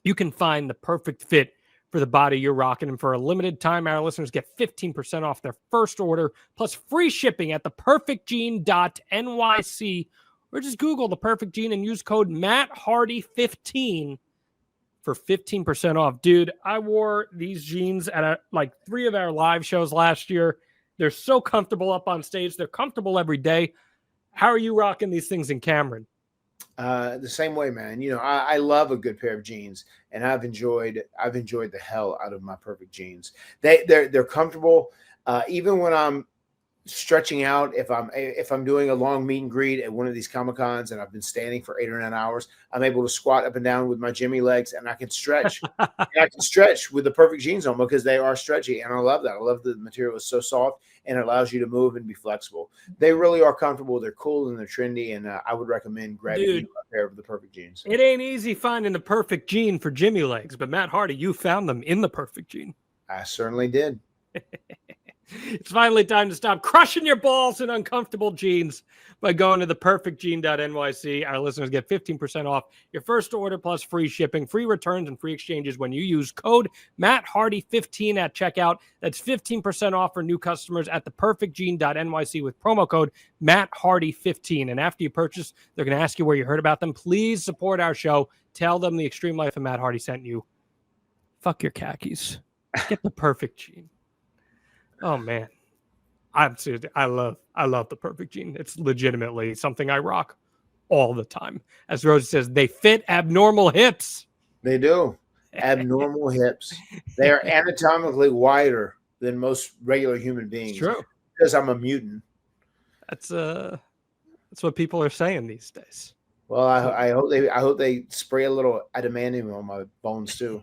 You can find the perfect fit for the body you're rocking. And for a limited time, our listeners get 15% off their first order, plus free shipping at theperfectjean.nyc, or just Google The Perfect Jean and use code MattHardy15 for 15% off. Dude, I wore these jeans at like 3 of our live shows last year. They're so comfortable up on stage. They're comfortable every day. How are you rocking these things in Cameron? The same way, man. I love a good pair of jeans, and I've enjoyed the hell out of my Perfect Jeans. They're comfortable. Even when I'm stretching out, if I'm doing a long meet and greet at one of these Comic-Cons and I've been standing for 8 or 9 hours, I'm able to squat up and down with my Jimmy legs, and I can stretch. And I can stretch with the Perfect Jeans on because they are stretchy, and I love that. I love the material is so soft and it allows you to move and be flexible. They really are comfortable. They're cool and they're trendy, and I would recommend grabbing a pair of the Perfect Jeans. It ain't easy finding the perfect jean for Jimmy legs, but Matt Hardy, you found them in the Perfect Jean. I certainly did. It's finally time to stop crushing your balls in uncomfortable jeans by going to theperfectjean.nyc. Our listeners get 15% off your first order plus free shipping, free returns, and free exchanges when you use code MattHardy15 at checkout. That's 15% off for new customers at theperfectjean.nyc with promo code MattHardy15. And after you purchase, they're going to ask you where you heard about them. Please support our show. Tell them the Extreme Life of Matt Hardy sent you. Fuck your khakis. Get the Perfect Jean. Oh man, I love the Perfect Jean. It's legitimately something I rock all the time. As Rose says, they fit abnormal hips. They do. Abnormal hips. They are anatomically wider than most regular human It's beings true. because I'm a mutant. That's what people are saying these days. Well, I hope they spray a little adamantium on my bones too.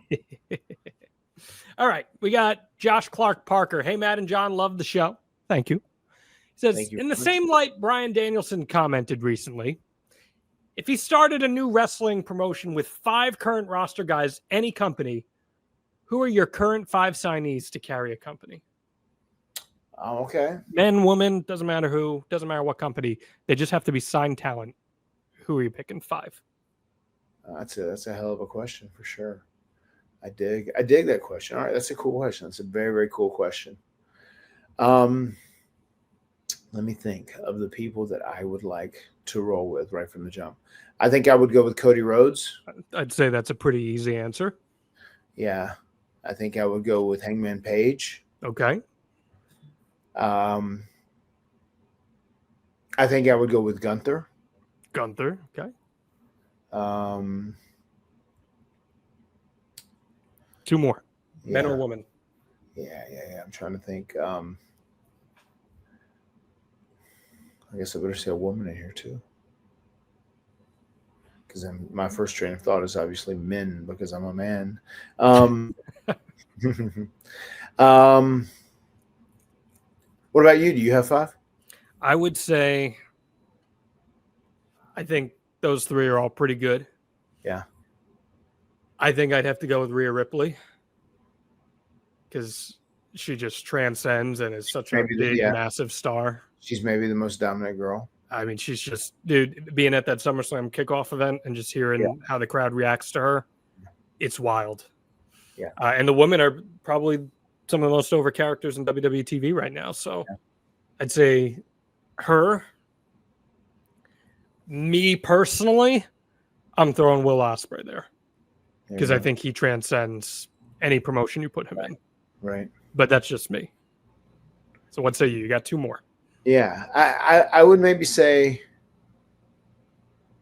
All right, we got Josh Clark Parker. Hey, Matt and John, love the show. Thank you. He says, Thank you. in the same light, Bryan Danielson commented recently, if he started a new wrestling promotion with 5 current roster guys, any company, who are your current 5 signees to carry a company? Oh, okay. Men, women, doesn't matter who, doesn't matter what company. They just have to be signed talent. Who are you picking 5? That's a hell of a question for sure. I dig that question. All right, that's a cool question. That's a very, very cool question. Let me think of the people that I would like to roll with right from the jump. I think I would go with Cody Rhodes. I'd say that's a pretty easy answer. Yeah. I think I would go with Hangman Page. Okay. I think I would go with Gunther. Gunther. Okay. 2 more. Men or women? Yeah. I'm trying to think. I guess I better say a woman in here too. Because my first train of thought is obviously men because I'm a man. What about you? Do you have 5? I would say I think those 3 are all pretty good. Yeah. I think I'd have to go with Rhea Ripley because she just transcends and is such a big, massive star. She's maybe the most dominant girl. I mean, she's just, dude, being at that SummerSlam kickoff event and just hearing how the crowd reacts to her, it's wild. Yeah. And the women are probably some of the most over characters in WWE TV right now. So I'd say her. Me personally, I'm throwing Will Ospreay there because I think he transcends any promotion you put him in. Right. But that's just me. So what say you? You got 2 more. Yeah. I would maybe say,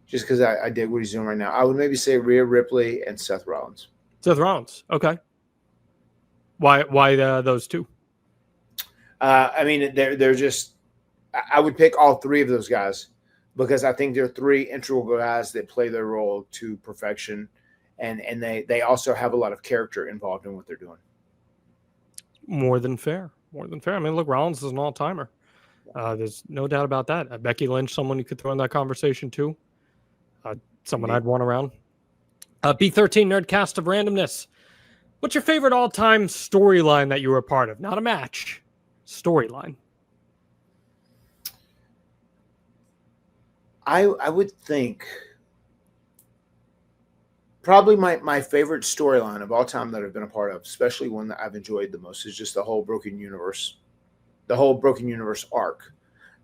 just because I dig what he's doing right now, I would maybe say Rhea Ripley and Seth Rollins. Seth Rollins. Okay. Why those 2? I mean, they're just, I would pick all 3 of those guys because I think they're 3 integral guys that play their role to perfection. And they also have a lot of character involved in what they're doing. More than fair. I mean, look, Rollins is an all-timer. There's no doubt about that. Becky Lynch, someone you could throw in that conversation too. Someone I'd want around. B13 Nerdcast of Randomness. What's your favorite all-time storyline that you were a part of? Not a match. Storyline. I would think probably my favorite storyline of all time that I've been a part of, especially one that I've enjoyed the most, is just the whole Broken Universe arc,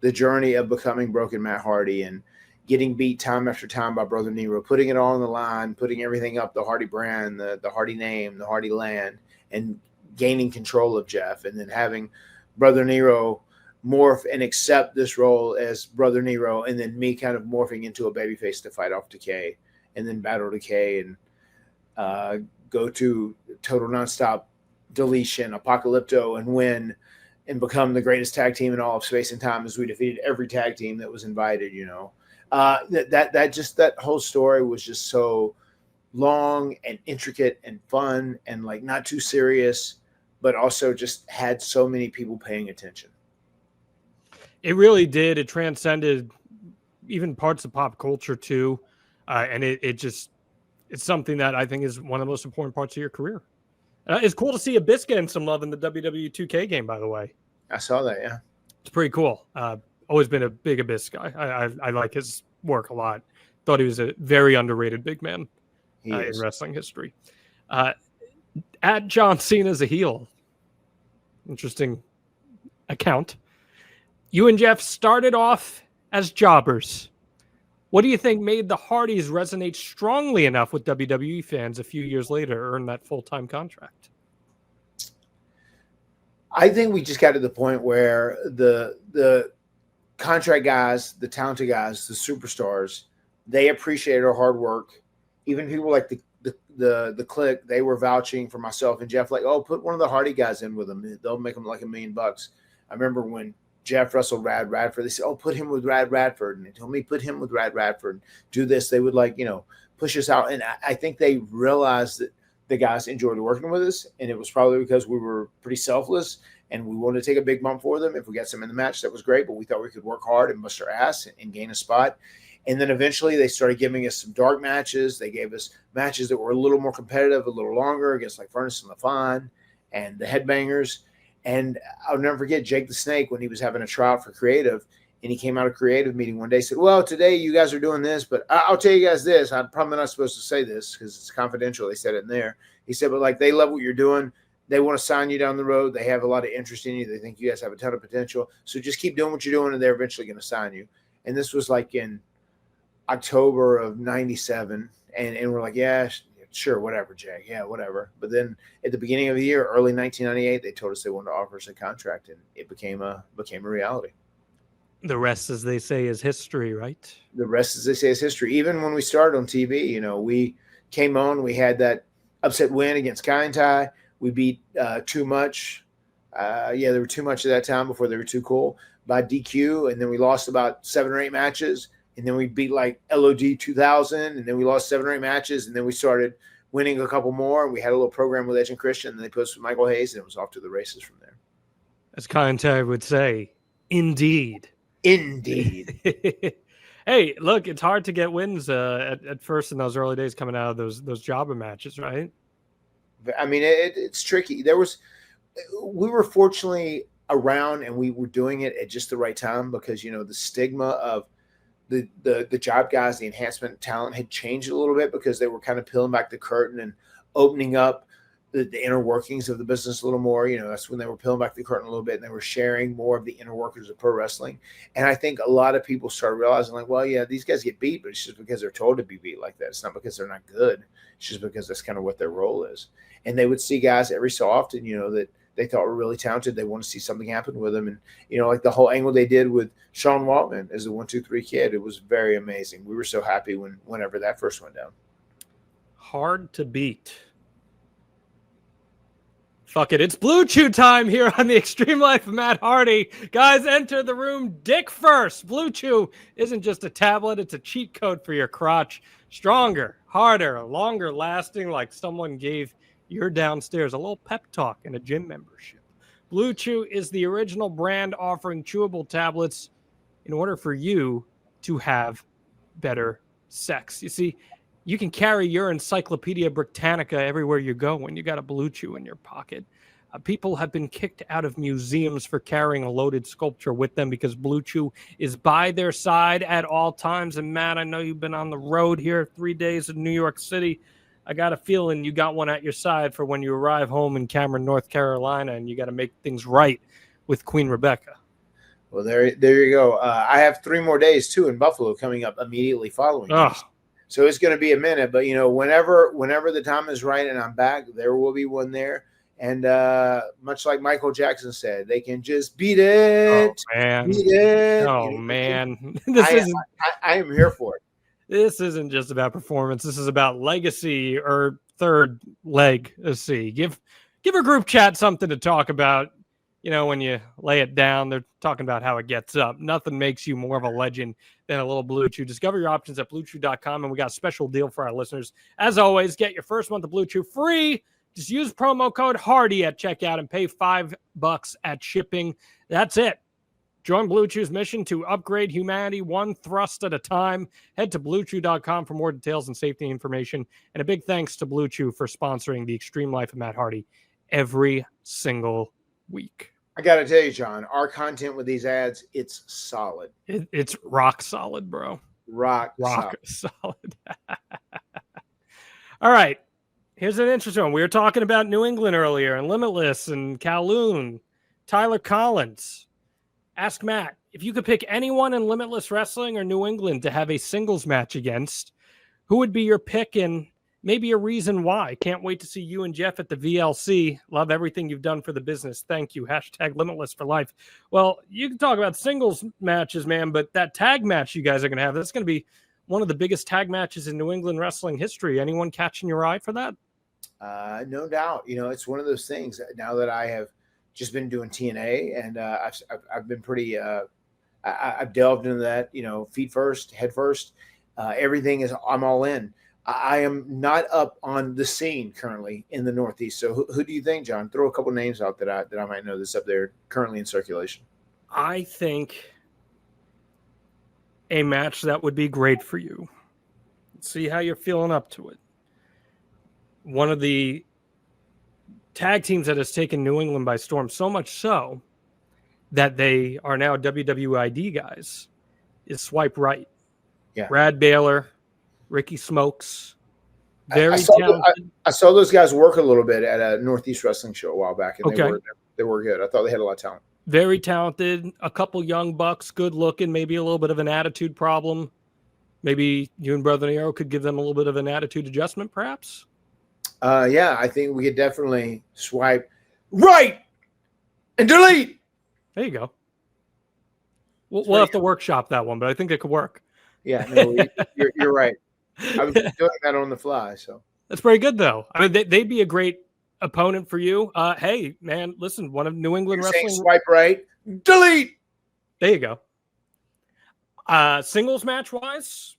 the journey of becoming Broken Matt Hardy and getting beat time after time by Brother Nero, putting it all on the line, putting everything up, the Hardy brand, the Hardy name, the Hardy land, and gaining control of Jeff, and then having Brother Nero morph and accept this role as Brother Nero, and then me kind of morphing into a babyface to fight off Decay, and then battle Decay and go to total nonstop deletion, Apocalypto, and win and become the greatest tag team in all of space and time as we defeated every tag team that was invited, you know. That whole story was just so long and intricate and fun and like not too serious, but also just had so many people paying attention. It really did. It transcended even parts of pop culture too. And it's something that I think is one of the most important parts of your career. It's cool to see Abyss getting some love in the WWE 2K game, by the way. I saw that, yeah. It's pretty cool. Always been a big Abyss guy. I like his work a lot. Thought he was a very underrated big man in wrestling history. At John Cena's a heel. Interesting account. You and Jeff started off as jobbers. What do you think made the Hardys resonate strongly enough with WWE fans a few years later to earn that full-time contract? I think we just got to the point where the contract guys, the talented guys, the superstars, they appreciated our hard work. Even people like the the clique, they were vouching for myself and Jeff, like, oh, put one of the Hardy guys in with them. They'll make them like $1 million. I remember when Jeff wrestled Rad Radford, they said, oh, put him with Rad Radford. And they told me, put him with Rad Radford. Do this. They would push us out. And I think they realized that the guys enjoyed working with us. And it was probably because we were pretty selfless and we wanted to take a big bump for them. If we got some in the match, that was great. But we thought we could work hard and bust our ass and gain a spot. And then eventually they started giving us some dark matches. They gave us matches that were a little more competitive, a little longer against like Furnace and LaFon and the Headbangers. And I'll never forget Jake the Snake when he was having a tryout for creative. And he came out of creative meeting one day and said, well, today you guys are doing this, but I'll tell you guys this. I'm probably not supposed to say this because it's confidential. They said it in there. He said, but like they love what you're doing. They want to sign you down the road. They have a lot of interest in you. They think you guys have a ton of potential. So just keep doing what you're doing and they're eventually going to sign you. And this was like in October of 97. And we're like, yeah, sure, whatever, Jay. Yeah, whatever. But then at the beginning of the year, early 1998, they told us they wanted to offer us a contract, and it became a reality. The rest, as they say, is history, right? The rest, as they say, is history. Even when we started on TV, we came on, we had that upset win against Kai and Tai. We beat Too Much. They were Too Much at that time before they were Too Cool by DQ, and then we lost about 7 or 8 matches. And then we beat like LOD 2000, and then we lost 7 or 8 matches, and then we started winning a couple more. And we had a little program with Edge and Christian, and they put us with Michael Hayes, and it was off to the races from there. As Kante would say, indeed. Indeed. Hey, look, it's hard to get wins at first in those early days coming out of those jobber matches, right? I mean, it's tricky. We were fortunately around, and we were doing it at just the right time because, the stigma of the job guys, the enhancement talent had changed a little bit because they were kind of peeling back the curtain and opening up the inner workings of the business a little more. That's when they were peeling back the curtain a little bit and they were sharing more of the inner workings of pro wrestling. And I think a lot of people started realizing like, well, yeah, these guys get beat, but it's just because they're told to be beat like that. It's not because they're not good. It's just because that's kind of what their role is. And they would see guys every so often, that they thought were really talented. They want to see something happen with them. And, like the whole angle they did with Sean Waltman as the 1, 2, 3 kid, it was very amazing. We were so happy whenever that first went down. Hard to beat. Fuck it. It's Blue Chew time here on the Extreme Life of Matt Hardy. Guys, enter the room dick first. Blue Chew isn't just a tablet. It's a cheat code for your crotch. Stronger, harder, longer lasting, like someone gave your downstairs a little pep talk and a gym membership. Blue Chew is the original brand offering chewable tablets in order for you to have better sex. You see, you can carry your Encyclopedia Britannica everywhere you go when you got a Blue Chew in your pocket. People have been kicked out of museums for carrying a loaded sculpture with them because Blue Chew is by their side at all times. And Matt, I know you've been on the road here 3 days in New York City. I got a feeling you got one at your side for when you arrive home in Cameron, North Carolina, and you got to make things right with Queen Rebecca. Well, there you go. I have 3 more days too in Buffalo coming up immediately following this. So it's going to be a minute, but whenever the time is right and I'm back, there will be one there. And much like Michael Jackson said, they can just beat it. Oh man! Beat it. Oh man! I am here for it. This isn't just about performance. This is about legacy or third legacy. Give a group chat something to talk about. When you lay it down, they're talking about how it gets up. Nothing makes you more of a legend than a little Blue Chew. Discover your options at BlueChew.com, and we got a special deal for our listeners. As always, get your first month of Blue Chew free. Just use promo code Hardy at checkout and pay $5 at shipping. That's it. Join Blue Chew's mission to upgrade humanity one thrust at a time. Head to BlueChew.com for more details and safety information. And a big thanks to Blue Chew for sponsoring the Extreme Life of Matt Hardy every single week. I got to tell you, John, our content with these ads, it's solid. It's rock solid, bro. Rock solid. All right. Here's an interesting one. We were talking about New England earlier and Limitless and Kowloon, Tyler Collins. Ask Matt, if you could pick anyone in Limitless Wrestling or New England to have a singles match against, who would be your pick and maybe a reason why? Can't wait to see you and Jeff at the VLC. Love everything you've done for the business. Thank you. # Limitless for life. Well, you can talk about singles matches, man, but that tag match you guys are going to have, that's going to be one of the biggest tag matches in New England wrestling history. Anyone catching your eye for that? No doubt. You know, it's one of those things now that I have just been doing TNA, and I've been pretty, I've delved into that, you know, feet first, head first, everything is, I'm all in. I am not up on the scene currently in the Northeast. So who do you think, John? Throw a couple names out that I might know that's up there currently in circulation. I think a match that would be great for you. See how you're feeling up to it. One of the tag teams that has taken New England by storm, so much so that they are now WWID guys, is Swipe Right. Yeah. Brad Baylor, Ricky Smokes. Very talented. I saw those guys work a little bit at a Northeast Wrestling show a while back, and they were good. I thought they had a lot of talent. Very talented. A couple young bucks, good looking, maybe a little bit of an attitude problem. Maybe you and Brother Nero could give them a little bit of an attitude adjustment, perhaps? Yeah, I think we could definitely swipe right and delete. There you go. We'll have to workshop that one, but I think it could work. Yeah, no, you're right. I was doing that on the fly, so that's pretty good, though. I mean, they'd be a great opponent for you. Hey, man, listen, one of New England wrestling. Swipe right, delete. There you go. Singles match wise,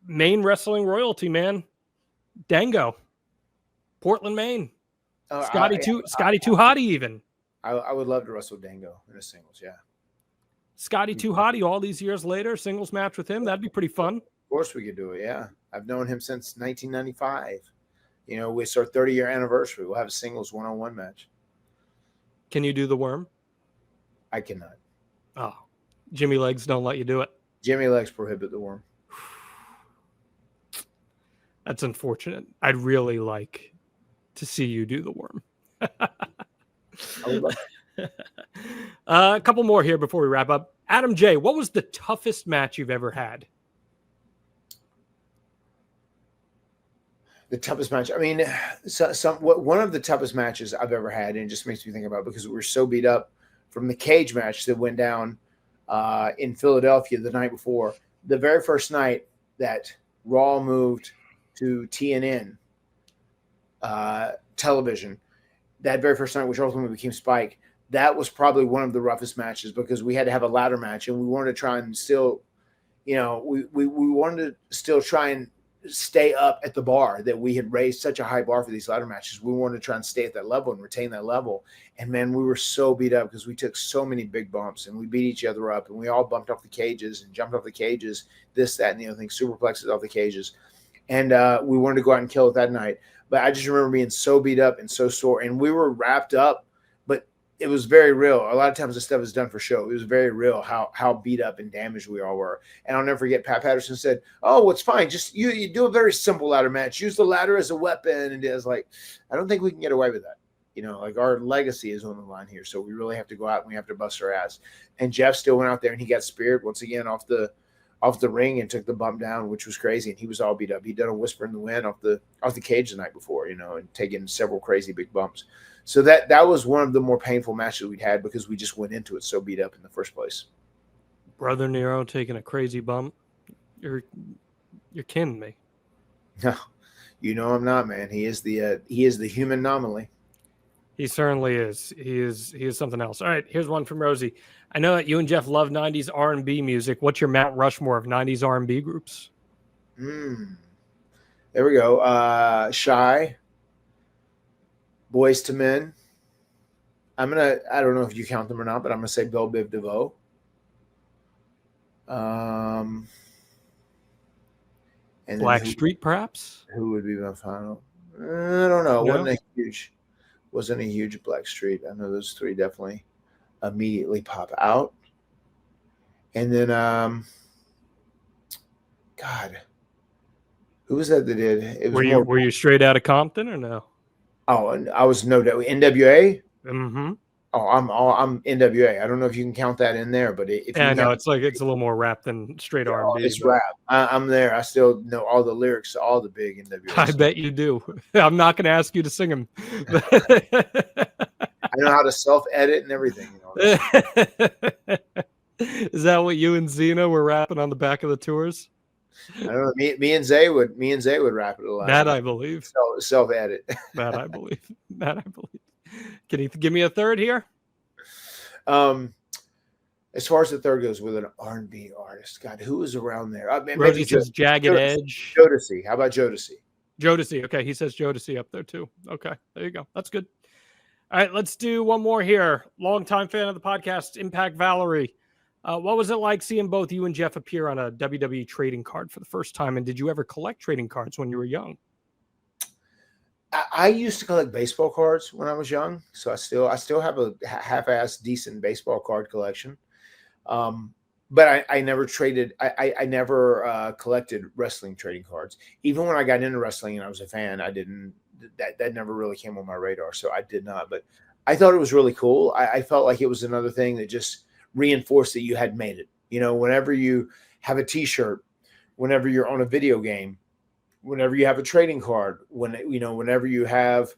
Maine wrestling royalty, man. Dango, Portland, Maine. Scotty Too Hottie even. I would love to wrestle Dango in a singles, yeah. Scotty Too Hottie all these years later, singles match with him. That'd be pretty fun. Of course we could do it, yeah. I've known him since 1995. You know, it's our 30-year anniversary. We'll have a singles one-on-one match. Can you do the worm? I cannot. Oh, Jimmy Legs don't let you do it. Jimmy Legs prohibit the worm. That's unfortunate. I'd really like to see you do the worm. I would love it. A couple more here before we wrap up. Adam J., what was the toughest match you've ever had? The toughest match. I mean, one of the toughest matches I've ever had, and it just makes me think about it because we were so beat up from the cage match that went down in Philadelphia the night before. The very first night that Raw moved to TNN television, that very first night, which ultimately became Spike, that was probably one of the roughest matches because we had to have a ladder match, and we wanted to try and still, you know, we wanted to still try and stay up at the bar that we had raised such a high bar for these ladder matches. We wanted to try and stay at that level and retain that level. And man, we were so beat up because we took so many big bumps and we beat each other up, and we all bumped off the cages and jumped off the cages, this, that, and the other thing, superplexes off the cages. And we wanted to go out and kill it that night. But I just remember being so beat up and so sore, and we were wrapped up, but it was very real. A lot of times this stuff is done for show. It was very real how beat up and damaged we all were. And I'll never forget, Pat Patterson said, "Oh, it's fine. Just you do a very simple ladder match. Use the ladder as a weapon." And it was like, I don't think we can get away with that. You know, like our legacy is on the line here. So we really have to go out and we have to bust our ass. And Jeff still went out there and he got speared once again off the ring and took the bump down, which was crazy. And he was all beat up. He'd done a whisper in the wind off the cage the night before, you know, and taken several crazy big bumps. So that was one of the more painful matches we'd had because we just went into it so beat up in the first place. Brother Nero taking a crazy bump. You're kidding me. No, you know I'm not, man. He is the human anomaly. He certainly is. He is something else. All right, here's one from Rosie. I know that you and Jeff love 90s R&B music. What's your Mount Rushmore of 90s R&B groups? There we go. Shy, Boyz II Men. I don't know if you count them or not, but I'm gonna say Belle Biv DeVoe. And Black Street, perhaps. Who would be my final? I don't know. No? Wasn't a huge Black Street. I know those three definitely immediately pop out. And then, God, who was that did? It was were you straight out of Compton or no? Oh, and I was no doubt NWA. Mm-hmm. Oh, I'm NWA. I don't know if you can count that in there, but if yeah, you no, it's like it's a little more rap than straight R&B. It's rap. I'm there. I still know all the lyrics to all the big NWA. I bet you do. I'm not going to ask you to sing them. I know how to self-edit and everything. You know. Is that what you and Zena were rapping on the back of the tours? I don't know. Me and Zay would rap it a lot. That I believe. Self-edit. That I believe. That I believe. Can you give me a third here? As far as the third goes, with an R&B artist, God, who is around there? Rosie says Jagged Edge. Jodeci. How about Jodeci? Jodeci. Okay, he says Jodeci up there too. Okay, there you go. That's good. All right, let's do one more here. Longtime fan of the podcast, Impact Valerie. What was it like seeing both you and Jeff appear on a WWE trading card for the first time? And did you ever collect trading cards when you were young? I used to collect baseball cards when I was young, so I still have a half-assed decent baseball card collection. But I never traded. I never collected wrestling trading cards. Even when I got into wrestling and I was a fan, I didn't. That never really came on my radar, so I did not. But I thought it was really cool. I felt like it was another thing that just reinforced that you had made it. You know, whenever you have a T-shirt, whenever you're on a video game, whenever you have a trading card, whenever you have,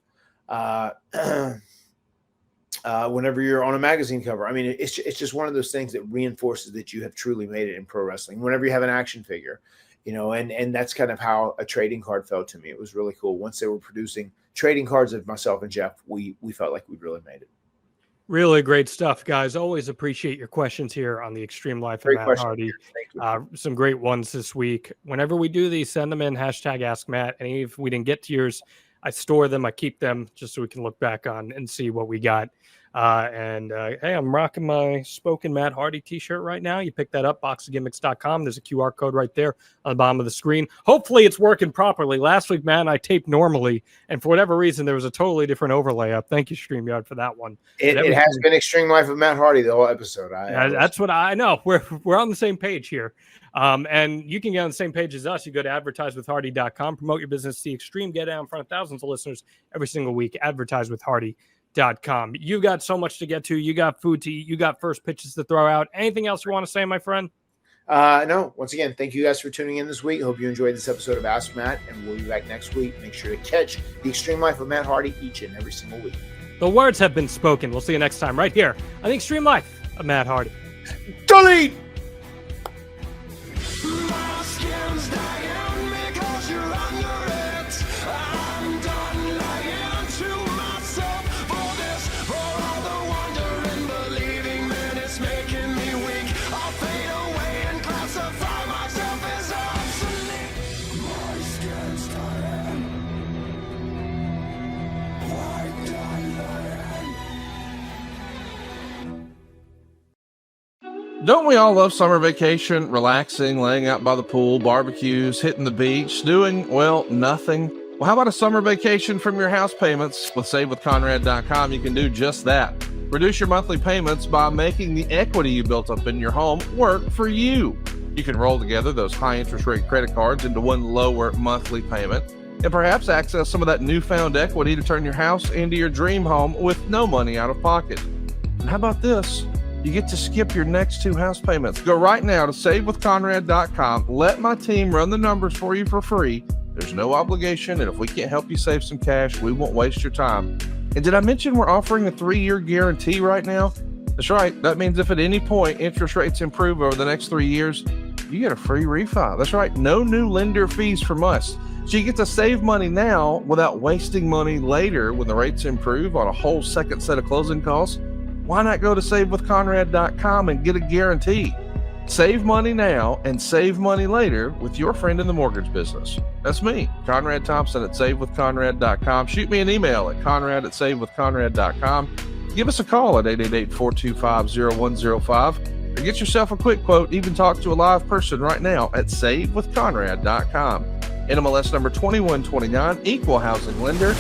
whenever you're on a magazine cover. I mean, it's just one of those things that reinforces that you have truly made it in pro wrestling. Whenever you have an action figure, and that's kind of how a trading card felt to me. It was really cool. Once they were producing trading cards of myself and Jeff, we felt like we'd really made it. Really great stuff, guys. Always appreciate your questions here on the Extreme Life of Matt Hardy. Some great ones this week. Whenever we do these, send them in, #AskMatt. And if we didn't get to yours, I store them. I keep them just so we can look back on and see what we got. Hey, I'm rocking my Spoken Matt Hardy t-shirt right now. You pick that up, boxofgimmicks.com. There's a QR code right there on the bottom of the screen. Hopefully it's working properly. Last week, Matt and I taped normally, and for whatever reason, there was a totally different overlay up. Thank you, StreamYard, for that one. It has been Extreme Life of Matt Hardy the whole episode. That's what I know. We're on the same page here. And you can get on the same page as us. You go to advertisewithhardy.com, promote your business, see Extreme, get out in front of thousands of listeners every single week. Advertisewithhardy.com. You got so much to get to. You got food to eat. You got first pitches to throw out. Anything else you want to say, my friend? No. Once again, thank you guys for tuning in this week. Hope you enjoyed this episode of Ask Matt, and we'll be back next week. Make sure to catch the Extreme Life of Matt Hardy each and every single week. The words have been spoken. We'll see you next time right here on the Extreme Life of Matt Hardy. Delete! Don't we all love summer vacation, relaxing, laying out by the pool, barbecues, hitting the beach, doing, well, nothing? Well, how about a summer vacation from your house payments? With SaveWithConrad.com, you can do just that. Reduce your monthly payments by making the equity you built up in your home work for you. You can roll together those high interest rate credit cards into one lower monthly payment, and perhaps access some of that newfound equity to turn your house into your dream home with no money out of pocket. And how about this? You get to skip your next 2 house payments. Go right now to SaveWithConrad.com. Let my team run the numbers for you for free. There's no obligation, and if we can't help you save some cash, we won't waste your time. And did I mention we're offering a 3-year guarantee right now? That's right. That means if at any point interest rates improve over the next 3 years, you get a free refi. That's right. No new lender fees from us. So you get to save money now without wasting money later when the rates improve on a whole second set of closing costs. Why not go to SaveWithConrad.com and get a guarantee? Save money now and save money later with your friend in the mortgage business. That's me, Conrad Thompson at SaveWithConrad.com. Shoot me an email at Conrad@SaveWithConrad.com. Give us a call at 888-425-0105 or get yourself a quick quote. Even talk to a live person right now at SaveWithConrad.com. NMLS number 2129, equal housing lender.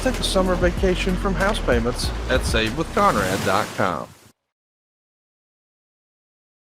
Take a summer vacation from house payments at SaveWithConrad.com.